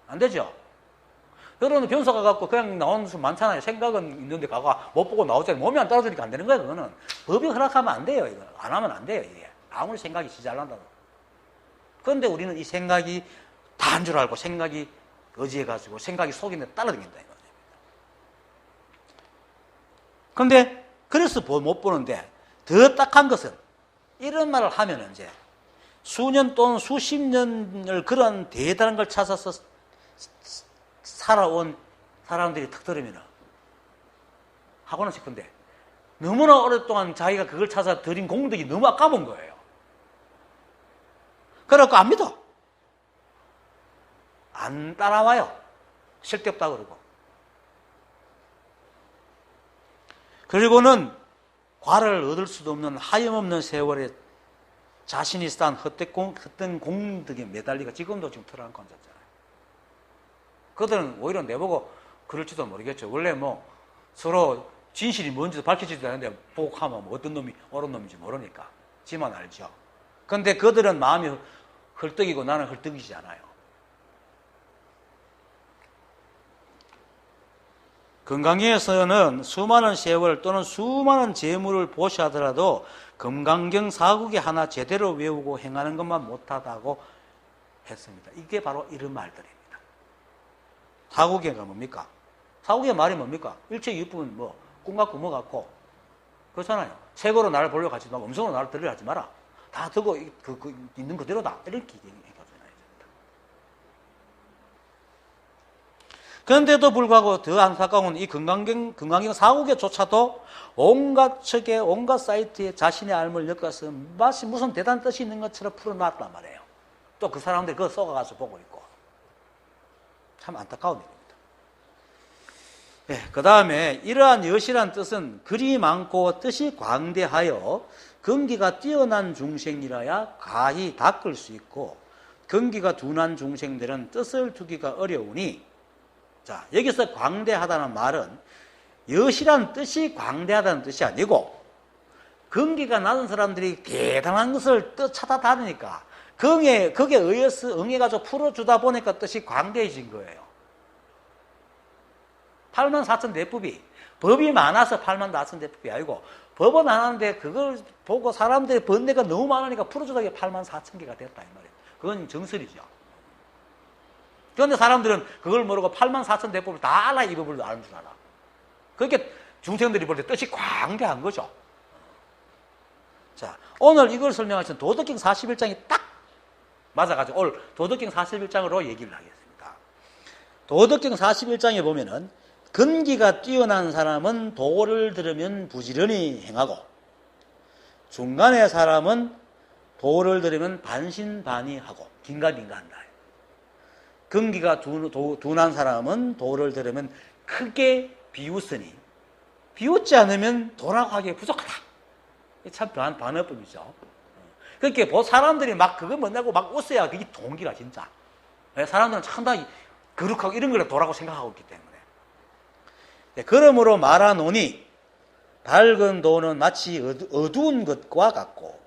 안 되죠. 여러분 변소 가갖고 그냥 나오는 수 많잖아요. 생각은 있는데 가가 못 보고 나오잖아요. 몸이 안 따라주니까 안 되는 거예요. 그거는 법이 허락하면 안 돼요. 이거 안 하면 안 돼요. 이게 아무리 생각이 지잘난다고. 그런데 우리는 이 생각이 다 한 줄 알고 생각이 의지해가지고 생각이 속이면 따라다닌다 이거죠. 그런데 그래서 못 보는데 더 딱한 것은 이런 말을 하면 이제 수년 또는 수십 년을 그런 대단한 걸 찾아서 살아온 사람들이 탁 들으면 하고는 싶은데 너무나 오랫동안 자기가 그걸 찾아 들인 공덕이 너무 아까운 거예요. 그래갖고 안 믿어. 안 따라와요. 쓸데없다 그러고. 그리고는 과를 얻을 수도 없는 하염없는 세월에 자신이 쌓은 헛된 공덕에 매달리가 지금도 지금 털어안고 앉았잖아요. 그들은 오히려 내보고 그럴지도 모르겠죠. 원래 뭐 서로 진실이 뭔지도 밝혀지지도 않는데 보고하면 뭐 어떤 놈이 옳은 놈인지 모르니까 지만 알죠. 그런데 그들은 마음이 헐떡이고 나는 헐떡이지 않아요. 금강경에서는 수많은 세월 또는 수많은 재물을 보시하더라도 금강경 사국이 하나 제대로 외우고 행하는 것만 못하다고 했습니다. 이게 바로 이런 말들입니다. 사국이가 뭡니까? 사국의 말이 뭡니까? 일체유품은 뭐 꿈 같고 뭐 같고 그렇잖아요. 색으로 나를 보려고 하지 말고 음성으로 나를 들으려 하지 마라. 다 듣고 있는 그대로다. 이렇게 얘기하잖아요. 그런데도 불구하고 더 안타까운 이 금강경 사국에조차도 온갖 척에 온갖 사이트에 자신의 알을 엮어서 마치 무슨 대단한 뜻이 있는 것처럼 풀어놨단 말이에요. 또 그 사람들이 그거 쏘아가서 보고 있고. 참 안타까운 일입니다. 네, 그 다음에 이러한 여시란 뜻은 글이 많고 뜻이 광대하여 근기가 뛰어난 중생이라야 가히 닦을 수 있고 근기가 둔한 중생들은 뜻을 두기가 어려우니 자 여기서 광대하다는 말은 여시란 뜻이 광대하다는 뜻이 아니고 근기가 낮은 사람들이 대단한 것을 찾아 다니니까 거기에 의해서 응해가지고 풀어주다 보니까 뜻이 광대해진 거예요. 84,000 대법이 법이 많아서 84,000 대법이 아니고 법은 많았는데 그걸 보고 사람들의 번뇌가 너무 많으니까 풀어주다 보니까 84,000개가 됐다 이 말이에요. 그건 정설이죠. 그런데 사람들은 그걸 모르고 84,000 대법을 다 알아 이 법을 아는 줄 알아. 그렇게 중생들이 볼 때 뜻이 광대한 거죠. 자 오늘 이걸 설명하신 도덕경 41장이 딱 맞아가지고 오늘 도덕경 41장으로 얘기를 하겠습니다. 도덕경 41장에 보면은 근기가 뛰어난 사람은 도를 들으면 부지런히 행하고 중간의 사람은 도를 들으면 반신반의하고 긴가민가한다. 근기가 둔한 사람은 도를 들으면 크게 비웃으니 비웃지 않으면 도라고 하기에 부족하다. 참 반어법이죠. 그렇게 사람들이 막 그거 만나고 막 웃어야 그게 동기라 진짜. 사람들은 상당히 거룩하고 이런 걸 도라고 생각하고 있기 때문에. 그러므로 말하노니 밝은 도는 마치 어두운 것과 같고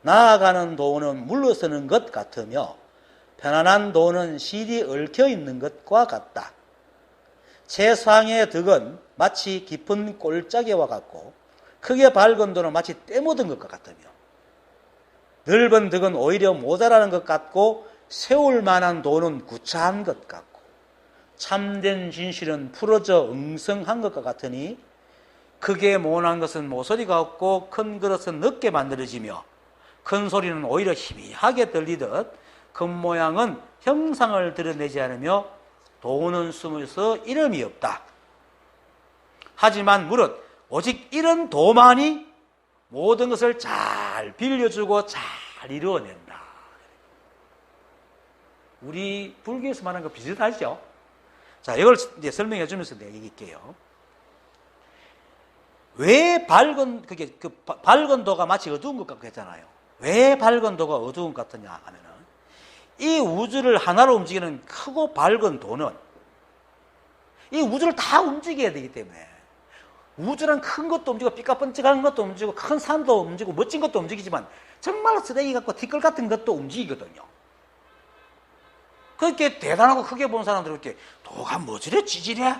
나아가는 도는 물러서는 것 같으며 편안한 도는 실이 얽혀 있는 것과 같다. 최상의 덕은 마치 깊은 골짜기와 같고 크게 밝은 도는 마치 때 묻은 것과 같으며 넓은 덕은 오히려 모자라는 것 같고 세울 만한 도는 구차한 것 같고 참된 진실은 풀어져 엉성한 것과 같으니 크게 모난 것은 모서리가 없고 큰 그릇은 늦게 만들어지며 큰 소리는 오히려 희미하게 들리듯 겉모양은 형상을 드러내지 않으며 도는 숨어서 이름이 없다. 하지만 무릇 오직 이런 도만이 모든 것을 잘 빌려주고 잘 이루어낸다. 우리 불교에서 말하는 거 비슷하죠? 자, 이걸 이제 설명해 주면서 내가 얘기할게요. 왜 밝은 도가 마치 어두운 것 같고 했잖아요. 왜 밝은 도가 어두운 것 같느냐 하면은 이 우주를 하나로 움직이는 크고 밝은 도는 이 우주를 다 움직여야 되기 때문에 우주란 큰 것도 움직이고 삐까뻔쩍한 것도 움직이고 큰 산도 움직이고 멋진 것도 움직이지만 정말 쓰레기 같고 티끌 같은 것도 움직이거든요. 그렇게 대단하고 크게 본 사람들은 이렇게 도가 뭐지래 찌질해?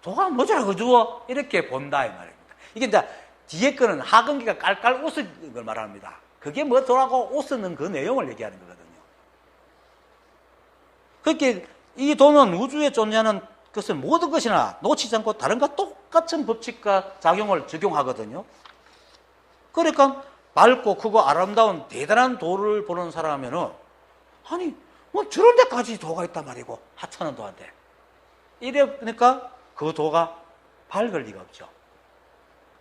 도가 뭐지래 어두워? 이렇게 본다 이 말입니다. 이게 이제 뒤에 거는 하근기가 깔깔 웃은 걸 말합니다. 그게 뭐더라고 웃는 그 내용을 얘기하는 거거든요. 그렇게 이 도는 우주에 존재하는 것은 모든 것이나 놓치지 않고 다른과 똑같은 법칙과 작용을 적용하거든요. 그러니까 밝고 크고 아름다운 대단한 도를 보는 사람이면은 아니 뭐 저런 데까지 도가 있단 말이고 하찮은 도한테 이러니까 그 도가 밝을 리가 없죠.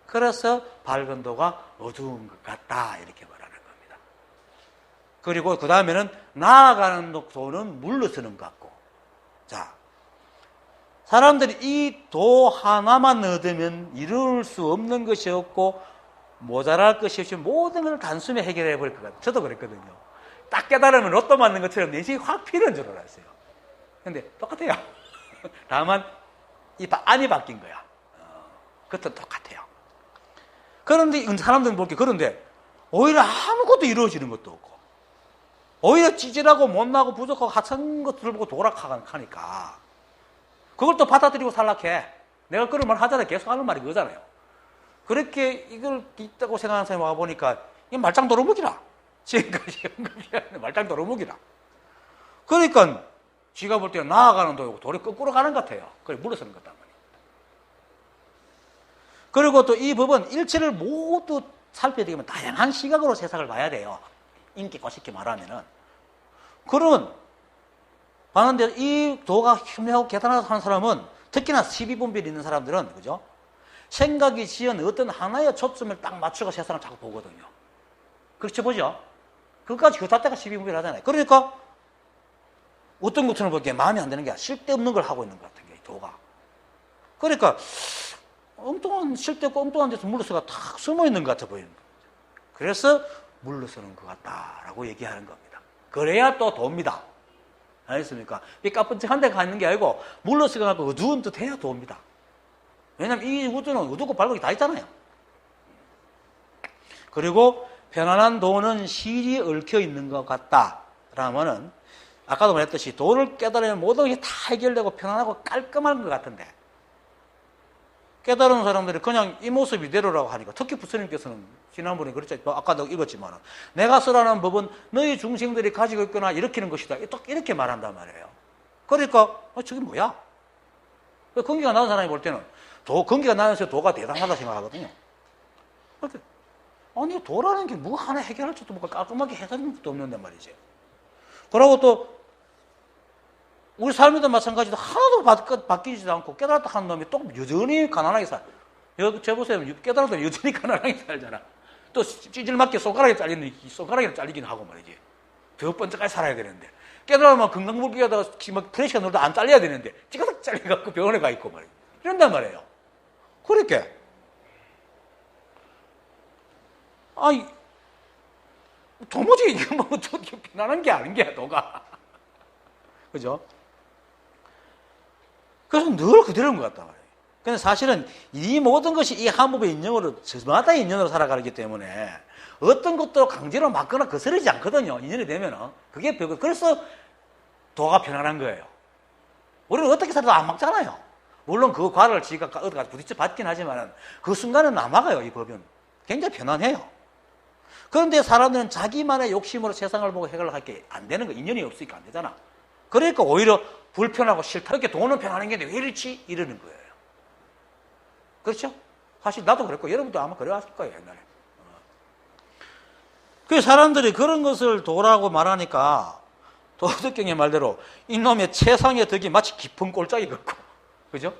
그래서 밝은 도가 어두운 것 같다 이렇게 말하는 겁니다. 그리고 그 다음에는 나아가는 도는 물러서는 것 같고 자 사람들이 이 도 하나만 얻으면 이룰 수 없는 것이 없고 모자랄 것이 없이 모든 걸 단숨에 해결해 버릴 것 같아요. 저도 그랬거든요. 딱 깨달으면 로또 맞는 것처럼 내 인생이 확 피는 줄 알았어요. 근데 똑같아요. 다만 이 안이 바뀐 거야. 그것도 똑같아요. 그런데 사람들은 볼게 그런데 오히려 아무것도 이루어지는 것도 없고 오히려 찌질하고 못나고 부족하고 하찮은 것들을 보고 도락하니까 그걸 또 받아들이고 살락해. 내가 그런 말 하잖아요. 계속 하는 말이 그거잖아요. 그렇게 이걸 있다고 생각하는 사람이 와보니까 이 말짱 도루묵이라. 지금까지 연금이라는 말짱 도루묵이라. 그러니까 지가 볼 때 나아가는 도이고 돌이 거꾸로 가는 것 같아요. 그래 물러서는 것 같단 말이에요. 그리고 또 이 법은 일체를 모두 살펴야 되면 다양한 시각으로 세상을 봐야 돼요. 인기고 쉽게 말하면은. 그러면 봤는데 이 도가 현명하고 계단하는 사람은 특히나 12분별이 있는 사람들은 그죠? 생각이 지은 어떤 하나의 초점을 딱 맞추고 세상을 자꾸 보거든요. 그렇죠 보죠? 그것까지 그 자체가 12분별 하잖아요. 그러니까 어떤 것처럼 보기에 마음에 안 드는 게 쓸데없는 걸 하고 있는 것 같은 게 도가. 그러니까 엉뚱한 쓸데없고 엉뚱한 데서 물러서가 탁 숨어 있는 것 같아 보이는 거죠. 그래서 물러서는 것 같다라고 얘기하는 겁니다. 그래야 또 도입니다. 알겠습니까? 삐까뻔쩍한 데 가는 게 아니고 물러서가 갖고 어두운 듯 해야 도입니다. 왜냐하면 이 우주는 어둡고 밝고 다 있잖아요. 그리고 편안한 도는 실이 얽혀 있는 것 같다. 라면은 아까도 말했듯이 도를 깨달으면 모든 것이 다 해결되고 편안하고 깔끔한 것 같은데 깨달은 사람들이 그냥 이 모습 이대로라고 하니까 특히 부처님께서는 지난번에 그랬죠. 아까도 읽었지만 내가 쓰라는 법은 너희 중생들이 가지고 있거나 일으키는 것이다. 이렇게 말한단 말이에요. 그러니까 저게 뭐야? 건기가 나은 사람이 볼 때는 건기가 나면서 도가 대단하다 생각하거든요. 아니 도라는 게 뭐 하나 해결할 줄도 모르고 깔끔하게 해결하는 것도 없는데 말이지. 그러고 또 우리 삶에도 마찬가지로 하나도 바뀌지도 않고 깨달았다 하는 놈이 또 여전히 가난하게 살아. 여기 보세요. 깨달아도 여전히 가난하게 살잖아. 또 찌질맞게 손가락에 잘리는 손가락에 잘리긴 하고 말이지. 더 번쩍하게 살아야 되는데 깨달으면 건강불기하다가 막 프레시가 놀다 안 잘려야 되는데 찌가닥 잘려갖고 병원에 가 있고 말이지. 이런단 말이에요. 그렇게 아이 도무지 이거 뭐 저기 편안한 게 아닌 게 도가 그죠? 그래서 늘 그대로인 것 같단 말이에요. 근데 사실은 이 모든 것이 이 한법의 인연으로 저마다의 인연으로 살아가기 때문에 어떤 것도 강제로 막거나 거스르지 않거든요. 인연이 되면은. 그게 벽 그래서 도가 편안한 거예요. 우리는 어떻게 살아도 안 막잖아요. 물론 그 과를 지가 어디가 부딪혀 받긴 하지만 그 순간은 안 막아요. 이 법은. 굉장히 편안해요. 그런데 사람들은 자기만의 욕심으로 세상을 보고 해결할 게 안 되는 거. 인연이 없으니까 안 되잖아. 그러니까 오히려 불편하고 싫다. 이렇게 돈은 편안한 게 왜 이렇지? 이러는 거예요. 그렇죠? 사실 나도 그랬고 여러분도 아마 그래왔을 거예요. 옛날에. 그 사람들이 그런 것을 도라고 말하니까 도덕경의 말대로 이놈의 최상의 덕이 마치 깊은 골짜기 같고, 그죠?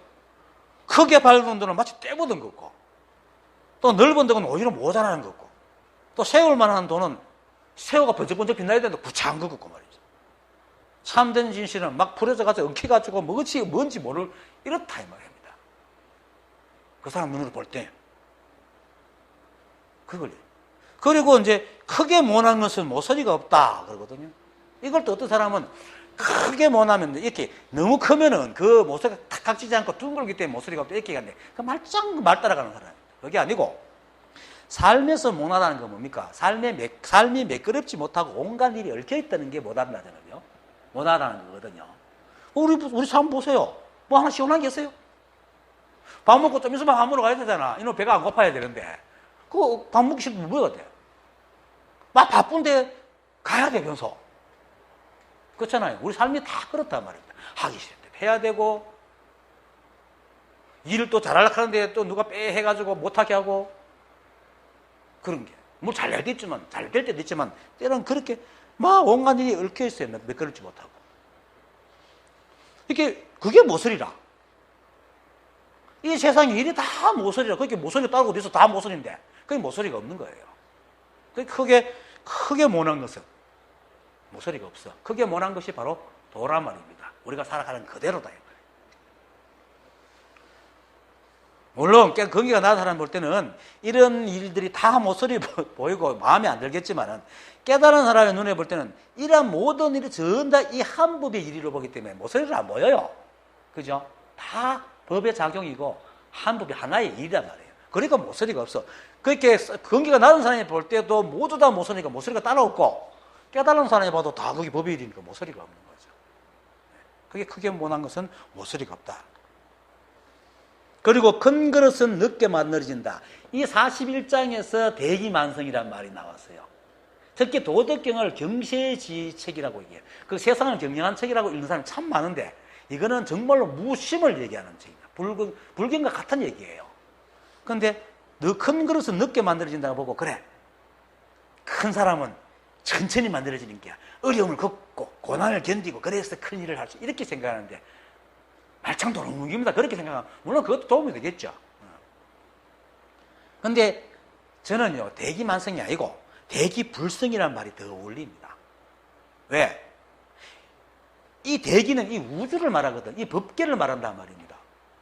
크게 밟은 돈은 마치 떼보던 것고, 또 넓은 덕은 오히려 모자라는 것고, 또 세울 만한 돈은 새우가 번쩍번쩍 빛나야 되는데 구차한 것 같고 말이죠. 참된 진실은 막 부러져가지고 엉켜가지고 뭔지 모를 이렇다 이 말입니다. 그 사람 눈으로 볼 때. 그걸. 그리고 이제 크게 못한 것은 모서리가 없다 그러거든요. 이걸 또 어떤 사람은 크게 못하면 이렇게 너무 크면은 그 모서리가 탁 각지지 않고 둥글기 때문에 모서리가 없다 이렇게 하는데 그 말 따라가는 사람입니다. 그게 아니고 삶에서 못하다는 건 뭡니까? 삶이 매끄럽지 못하고 온갖 일이 얽혀있다는 게 못한다잖아요. 못하다는 거거든요. 우리 삶 보세요. 뭐 하나 시원한 게 있어요? 밥 먹고 좀 있으면 밥 먹으러 가야 되잖아. 이놈 배가 안 고파야 되는데. 그 밥 먹기 싫으면 뭐가 돼? 막 바쁜데 가야 돼, 변소. 그렇잖아요. 우리 삶이 다 그렇단 말입니다. 하기 싫을 때 해야 되고, 일을 또 잘하려고 하는데 또 누가 빼 해가지고 못하게 하고, 그런 게. 뭐 잘 될 때도 있지만, 때로는 그렇게 막 온갖 일이 얽혀 있어요. 매끄럽지 못하고. 그게 모서리라. 이 세상에 일이 다 모서리라. 그렇게 모서리 따르고 어디서 다 모서리인데, 그게 모서리가 없는 거예요. 크게 못한 것은 모서리가 없어. 크게 못한 것이 바로 도란 말입니다. 우리가 살아가는 그대로다. 물론 건기가 나은 사람 볼 때는 이런 일들이 다 모서리 보이고 마음에 안 들겠지만은 깨달은 사람의 눈에 볼 때는 이러한 모든 일이 전부 다 이 한 법의 일이로 보기 때문에 모서리를 안 보여요. 그죠? 다 법의 작용이고 한 법이 하나의 일이란 말이에요. 그러니까 모서리가 없어. 그렇게 건기가 낮은 사람이 볼 때도 모두 다 모서리가 따로 없고 깨달은 사람이 봐도 다 그게 법의 일이니까 모서리가 없는 거죠. 그게 크게 못한 것은 모서리가 없다. 그리고 큰 그릇은 늦게 만들어진다. 이 41장에서 대기만성이라는 말이 나왔어요. 특히 도덕경을 경세지책이라고 얘기해요. 그 세상을 경영한 책이라고 읽는 사람이 참 많은데 이거는 정말로 무심을 얘기하는 책입니다. 불경과 같은 얘기예요. 그런데 큰 그릇은 늦게 만들어진다고 보고 그래. 큰 사람은 천천히 만들어지는 게 어려움을 겪고 고난을 견디고 그래서 큰 일을 할 수 이렇게 생각하는데 말창 도롱뇽입니다. 그렇게 생각하면 물론 그것도 도움이 되겠죠. 그런데 저는요 대기만성이 아니고 대기불성이라는 말이 더 어울립니다. 왜? 이 대기는 이 우주를 말하거든. 이 법계를 말한단 말입니다.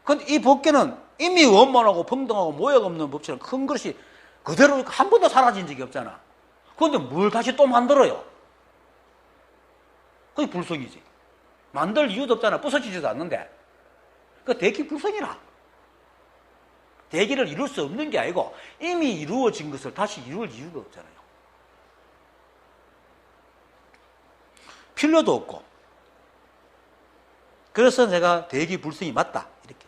근데 이 법계는 이미 원만하고 평등하고 모역 없는 법처럼 큰 것이 그대로 한 번도 사라진 적이 없잖아. 그런데 뭘 다시 또 만들어요? 그게 불성이지. 만들 이유도 없잖아. 부서지지도 않는데. 그 대기불성이라. 대기를 이룰 수 없는 게 아니고 이미 이루어진 것을 다시 이룰 이유가 없잖아요. 필요도 없고. 그래서 제가 대기불성이 맞다. 이렇게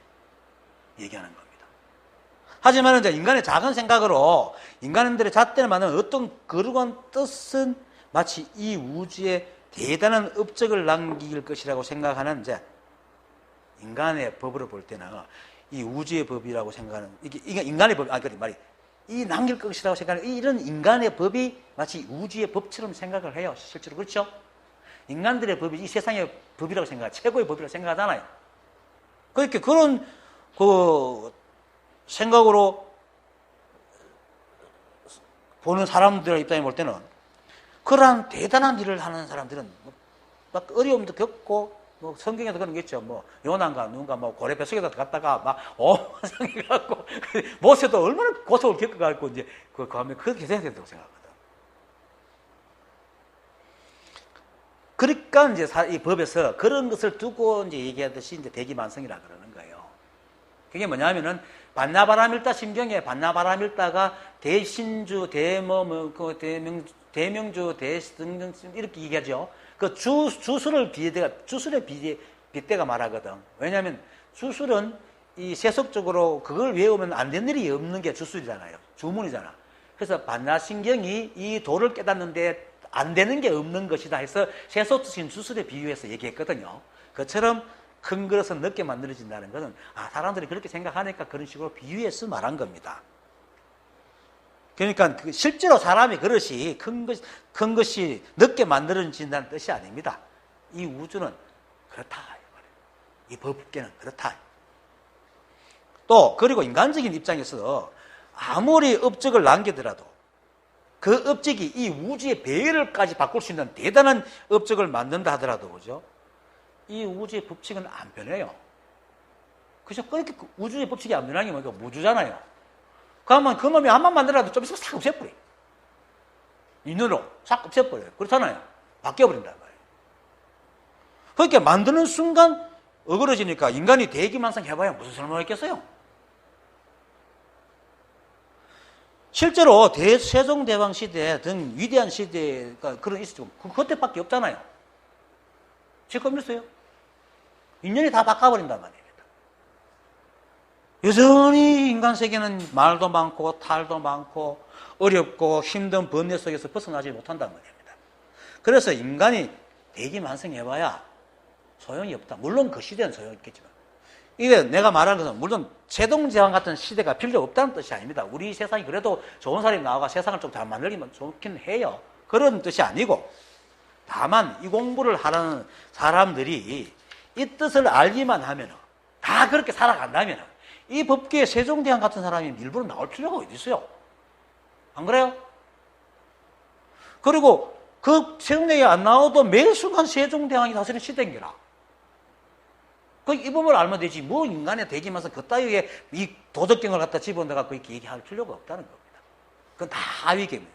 얘기하는 겁니다. 하지만 이제 인간의 작은 생각으로 인간들의 잣대를 만드는 어떤 거룩한 뜻은 마치 이 우주에 대단한 업적을 남길 것이라고 생각하는 이제 인간의 법으로 볼 때는 이 우주의 법이라고 생각하는 이게 인간의 법 이 남길 것이라고 생각하는 이런 인간의 법이 마치 우주의 법처럼 생각을 해요. 실제로 그렇죠? 인간들의 법이 이 세상의 법이라고 최고의 법이라고 생각하잖아요. 그렇게 그런 생각으로 보는 사람들의 입장에 볼 때는 그러한 대단한 일을 하는 사람들은 막 어려움도 겪고 뭐 성경에도 그런 게 있죠. 뭐 요나가 누군가 뭐 고래 뱃속에다 갔다가 막 상해 갖고 모세도 얼마나 고통을 겪어 갖고 이제 그 하면 그렇게 돼야 된다고 생각하거든. 그러니까 이제 이 법에서 그런 것을 두고 이제 얘기하듯이 이제 대기만성이라 그러는 거예요. 그게 뭐냐면은 반야바라밀다 심경에 반야바라밀다가 대신주, 대명주, 대승 이렇게 얘기하죠. 그 주술의 빗대가 말하거든. 왜냐하면 주술은 이 세속적으로 그걸 외우면 안 되는 일이 없는 게 주술이잖아요. 주문이잖아. 그래서 반야신경이 이 도를 깨닫는데 안 되는 게 없는 것이다 해서 세속적인 주술에 비유해서 얘기했거든요. 그처럼 큰 그릇은 늦게 만들어진다는 것은 사람들이 그렇게 생각하니까 그런 식으로 비유해서 말한 겁니다. 그러니까 실제로 사람의 그릇이 큰 것이 늦게 만들어진다는 뜻이 아닙니다. 이 우주는 그렇다. 이 법계는 그렇다. 또 그리고 인간적인 입장에서 아무리 업적을 남기더라도 그 업적이 이 우주의 배열을까지 바꿀 수 있는 대단한 업적을 만든다 하더라도 그죠? 이 우주의 법칙은 안 변해요. 그죠? 그렇게 우주의 법칙이 안 변하는 게 뭐니까 무주잖아요. 그러면 그놈이 한번 만들어도 좀 있으면 싹 없애버려. 이 눈으로 싹 없애버려요. 그렇잖아요. 바뀌어버린단 말이에요. 그러니까 만드는 순간 어그러지니까 인간이 대기만성 해봐야 무슨 소용이 있겠어요? 실제로 세종대왕 시대 등 위대한 시대가 그런 있었죠. 그때밖에 없잖아요. 지금 있어요. 인연이 다 바꿔버린단 말입니다. 여전히 인간 세계는 말도 많고 탈도 많고 어렵고 힘든 번뇌 속에서 벗어나지 못한단 말입니다. 그래서 인간이 대기만성해봐야 소용이 없다. 물론 그 시대는 소용이 있겠지만 이게 내가 말하는 것은 물론 세종대왕 같은 시대가 필요 없다는 뜻이 아닙니다. 우리 세상이 그래도 좋은 사람이 나와가 세상을 좀 잘 만들기만 좋긴 해요. 그런 뜻이 아니고 다만 이 공부를 하는 사람들이 이 뜻을 알기만 하면 다 그렇게 살아간다면 이 법계에 세종대왕 같은 사람이 일부러 나올 필요가 어디 있어요? 안 그래요? 그리고 그 세종대왕이 안 나와도 매 순간 세종대왕이 다스리는 시대인 게라. 이 부분을 알면 되지. 뭐 인간의 대기면서 그 따위에 이 도덕경을 갖다 집어넣어갖고 이렇게 얘기할 필요가 없다는 겁니다. 그건 다 하위계입니다.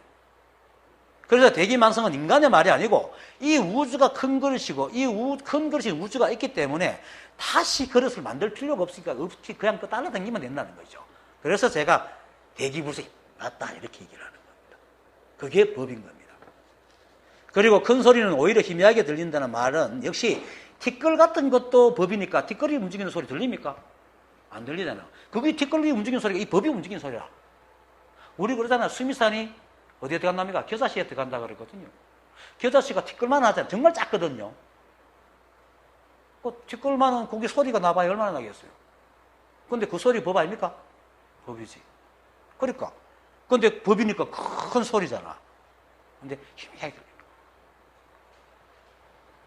그래서 대기만성은 인간의 말이 아니고 이 우주가 큰 그릇이고 이 큰 그릇이 우주가 있기 때문에 다시 그릇을 만들 필요가 없으니까 그냥 또 따라다니면 된다는 거죠. 그래서 제가 대기불석이 맞다 이렇게 얘기를 하는 겁니다. 그게 법인 겁니다. 그리고 큰 소리는 오히려 희미하게 들린다는 말은 역시 티끌 같은 것도 법이니까 티끌이 움직이는 소리 들립니까? 안 들리잖아요. 그게 티끌이 움직이는 소리가 이 법이 움직이는 소리라. 우리 그러잖아요. 수미산이 어디에 들어간답니까? 겨자씨에 들어간다 그러거든요. 겨자씨가 티끌만 하잖아요. 정말 작거든요. 티끌만은 거기 소리가 나봐야 얼마나 나겠어요. 근데 그 소리 법 아닙니까? 법이지. 그러니까. 근데 법이니까 큰 소리잖아. 근데 희미하게 들립니다.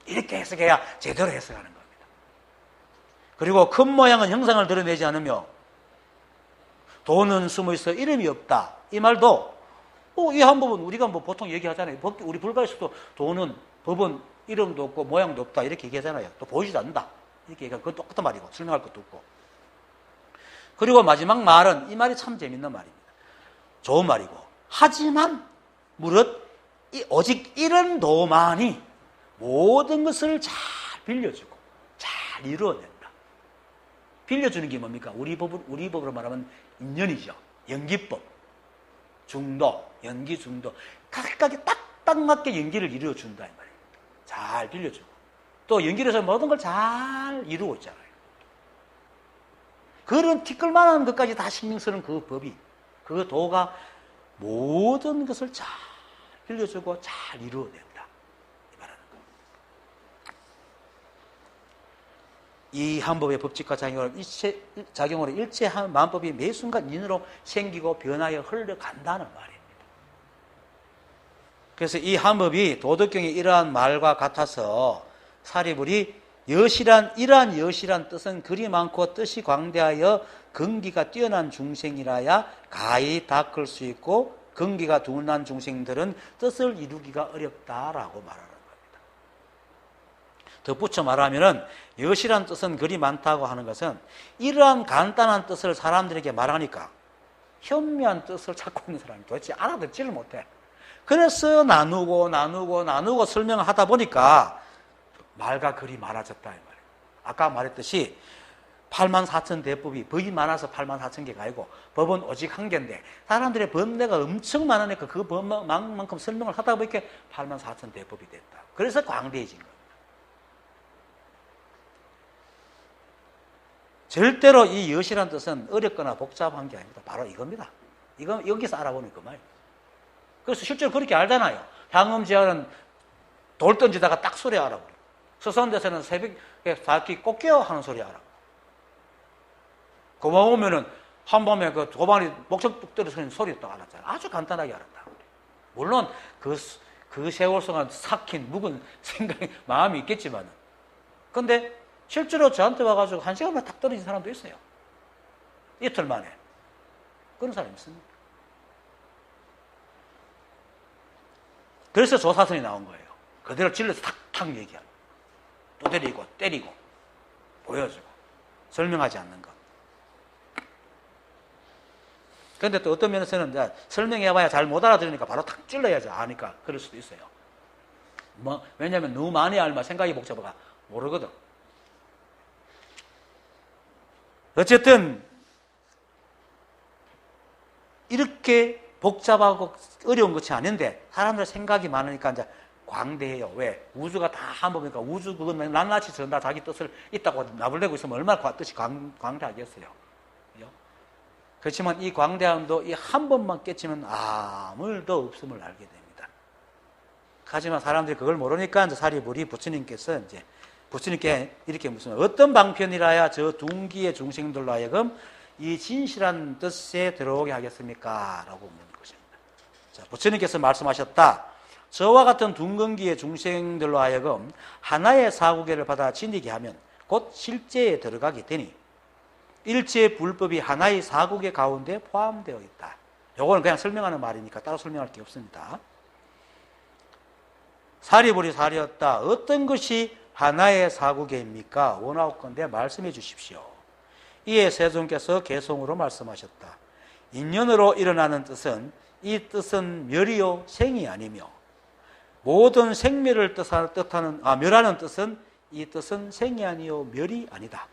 이렇게 해석해야 제대로 해석하는 겁니다. 그리고 큰 모양은 형상을 드러내지 않으며 돈은 숨어있어 이름이 없다. 이 말도 이 한 부분 우리가 뭐 보통 얘기하잖아요. 우리 불가에서도 돈은 법은 이름도 없고 모양도 없다 이렇게 얘기하잖아요. 또 보이지도 않는다 이렇게 얘기하면 그건 똑같은 말이고 설명할 것도 없고. 그리고 마지막 말은 이 말이 참 재밌는 말입니다. 좋은 말이고 하지만 무릇 오직 이런 도만이 모든 것을 잘 빌려주고 잘 이루어낸다. 빌려주는 게 뭡니까? 우리 법으로 말하면 인연이죠. 연기법, 중도, 연기, 중도 각각에 딱딱 맞게 연기를 이루어준다 이 말이에요. 잘 빌려주고 또 연기를 해서 모든 걸 잘 이루고 있잖아요. 그런 티끌만한 것까지 다 신경 쓰는 그 법이 그 도가 모든 것을 잘 빌려주고 잘 이루어낸다. 이 한법의 법칙과 작용으로 일체 만법이 매 순간 인으로 생기고 변하여 흘러간다는 말입니다. 그래서 이 한법이 도덕경의 이러한 말과 같아서 사리불이 이러한 여시란 뜻은 그리 많고 뜻이 광대하여 근기가 뛰어난 중생이라야 가히 닦을 수 있고 근기가 둔한 중생들은 뜻을 이루기가 어렵다라고 말하는 겁니다. 덧붙여 말하면은 여시란 뜻은 그리 많다고 하는 것은 이러한 간단한 뜻을 사람들에게 말하니까 현미한 뜻을 찾고 있는 사람이 도대체 알아듣지를 못해. 그래서 나누고 설명을 하다 보니까 말과 글이 많아졌다 이 말이에요. 아까 말했듯이 84,000 대법이 법이 많아서 84,000개가 아니고 법은 오직 한 개인데 사람들의 법례가 엄청 많으니까 그 법만큼 설명을 하다 보니까 84,000 대법이 됐다. 그래서 광대해진 겁니다. 절대로 이 여시란 뜻은 어렵거나 복잡한 게 아닙니다. 바로 이겁니다. 이거 여기서 알아보면 그만이에요. 그래서 실제로 그렇게 알잖아요. 향음지하는 돌 던지다가 딱 소리 알아버려. 서산대에서는 새벽에 사기 꼭 깨어 하는 소리 알아. 고마 오면은 한밤에 그 도반이 목청 뚝 떨어지는 소리 딱 알았잖아. 아주 간단하게 알았다. 물론 그 세월 동안 삭힌 묵은 생각이 마음이 있겠지만은. 근데 실제로 저한테 와가지고 1시간만 딱 떨어진 사람도 있어요. 이틀 만에. 그런 사람이 있습니다. 그래서 조사선이 나온 거예요. 그대로 질러서 탁탁 얘기하고 또 때리고 보여주고 설명하지 않는 것. 그런데 또 어떤 면에서는 이제 설명해봐야 잘 못 알아들으니까 바로 탁 찔러야지 아니까 그럴 수도 있어요. 왜냐하면 너무 많이 알면 생각이 복잡해가 모르거든. 어쨌든 이렇게 복잡하고 어려운 것이 아닌데 사람들 생각이 많으니까 이제 광대해요. 왜? 우주가 다 한 법이니까 우주 그건 낱낱이 전다 자기 뜻을 있다고 나불대고 있으면 얼마나 뜻이 광대하겠어요. 그죠? 그렇지만 이 광대함도 이 한 번만 깨치면 아무도 없음을 알게 됩니다. 하지만 사람들이 그걸 모르니까 이제 사리부리 부처님께서 이제 부처님께 이렇게 묻습니다. 어떤 방편이라야 저 둥기의 중생들로 하여금 이 진실한 뜻에 들어오게 하겠습니까? 라고 묻는 것입니다. 자, 부처님께서 말씀하셨다. 저와 같은 둥근기의 중생들로 하여금 하나의 사구계를 받아 지니게 하면 곧 실제에 들어가게 되니 일체 불법이 하나의 사구계 가운데 포함되어 있다. 요거는 그냥 설명하는 말이니까 따로 설명할 게 없습니다. 사리부리 사리였다. 어떤 것이 하나의 사구계입니까? 원하옵건대 말씀해 주십시오. 이에 세존께서 개송으로 말씀하셨다. 인연으로 일어나는 뜻은 이 뜻은 멸이요 생이 아니며 모든 생멸을 멸하는 뜻은 이 뜻은 생이 아니요 멸이 아니다.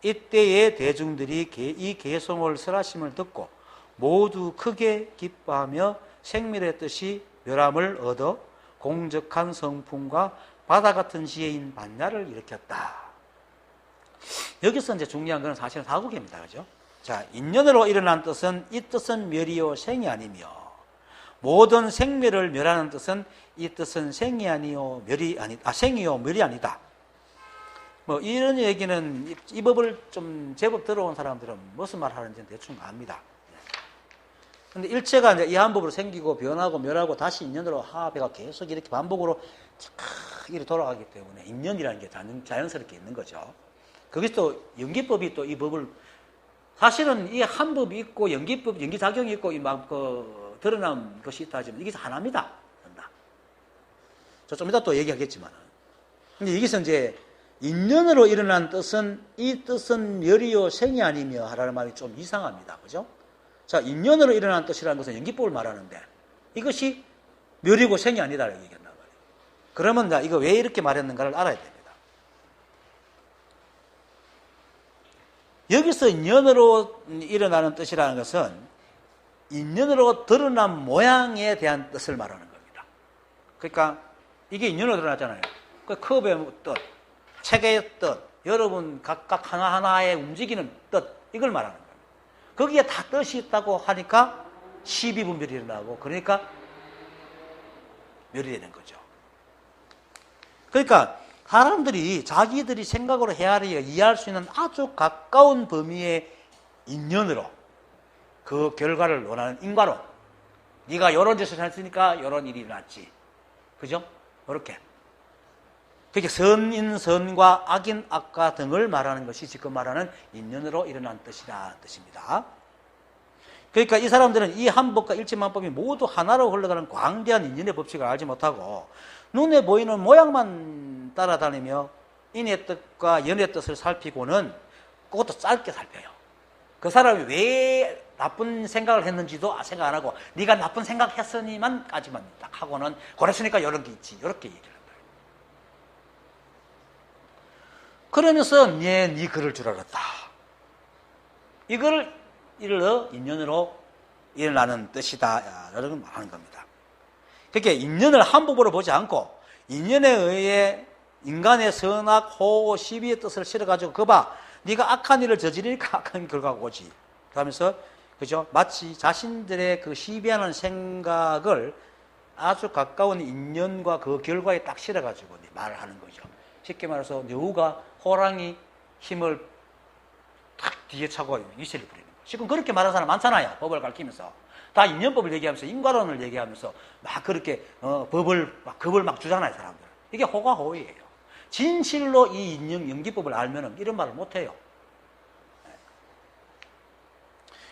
이때의 대중들이 이 개송을 설하심을 듣고 모두 크게 기뻐하며 생멸의 뜻이 멸함을 얻어 공적한 성품과 바다 같은 지혜인 반야를 일으켰다. 여기서 이제 중요한 것은 사실은 사구계입니다. 그죠? 자, 인연으로 일어난 뜻은 이 뜻은 멸이요 생이 아니며 모든 생멸을 멸하는 뜻은 이 뜻은 생이 아니요 생이요 멸이 아니다. 뭐 이런 얘기는 이 법을 좀 제법 들어온 사람들은 무슨 말 하는지 대충 압니다. 근데 일체가 이제 이 한 법으로 생기고 변하고 멸하고 다시 인연으로 하배가 계속 이렇게 반복으로 이렇게 돌아가기 때문에 인연이라는 게 자연스럽게 있는 거죠. 거기서 또 연기법이 또 이 법을 사실은 이 한 법이 있고 연기법, 연기작용이 있고 드러난 것이 있다 하지만 이게 하나입니다. 좀 이따 또 얘기하겠지만. 근데 여기서 이제 인연으로 일어난 뜻은 이 뜻은 멸이요 생이 아니며 하라는 말이 좀 이상합니다. 그죠? 자, 인연으로 일어난 뜻이라는 것은 연기법을 말하는데 이것이 멸이고 생이 아니다라고 얘기한단 말이에요. 그러면 이거 왜 이렇게 말했는가를 알아야 됩니다. 여기서 인연으로 일어나는 뜻이라는 것은 인연으로 드러난 모양에 대한 뜻을 말하는 겁니다. 그러니까 이게 인연으로 드러났잖아요. 그 컵의 뜻, 책의 뜻, 여러분 각각 하나하나의 움직이는 뜻, 이걸 말하는 겁니다. 거기에 다 뜻이 있다고 하니까 시비분별이 일어나고 그러니까 멸이 되는 거죠. 그러니까 사람들이 자기들이 생각으로 헤아리고 이해할 수 있는 아주 가까운 범위의 인연으로 그 결과를 원하는 인과론. 네가 이런 짓을 했으니까 이런 일이 일어났지. 그죠? 그렇게. 그렇게 선인 선과 악인 악과 등을 말하는 것이 지금 말하는 인연으로 일어난 뜻이라는 뜻입니다. 그러니까 이 사람들은 이 한법과 일체만법이 모두 하나로 흘러가는 광대한 인연의 법칙을 알지 못하고 눈에 보이는 모양만 따라다니며 인의 뜻과 연의 뜻을 살피고는 그것도 짧게 살펴요. 그 사람이 왜 나쁜 생각을 했는지도 생각 안 하고 네가 나쁜 생각했으니만까지만 딱 하고는 그랬으니까 이런 게 있지 이렇게 얘기를 한다. 그러면서 네 글을 줄 알았다. 이걸 일러 인연으로 일어나는 뜻이다 라는 걸 말하는 겁니다. 그렇게 인연을 한법으로 보지 않고 인연에 의해 인간의 선악, 호호, 시비의 뜻을 실어가지고 그봐 네가 악한 일을 저지르니까 악한 결과가 오지 그러면서 그죠? 마치 자신들의 그 시비하는 생각을 아주 가까운 인연과 그 결과에 딱 실어가지고 말을 하는 거죠. 쉽게 말해서 여우가 호랑이 힘을 딱 뒤에 차고 위세를 부리는 거예요. 지금 그렇게 말하는 사람 많잖아요. 법을 가르치면서 다 인연법을 얘기하면서 인과론을 얘기하면서 막 그렇게 겁을 막 주잖아요, 사람들. 이게 호가 호의예요. 진실로 이 인연 연기법을 알면은 이런 말을 못 해요.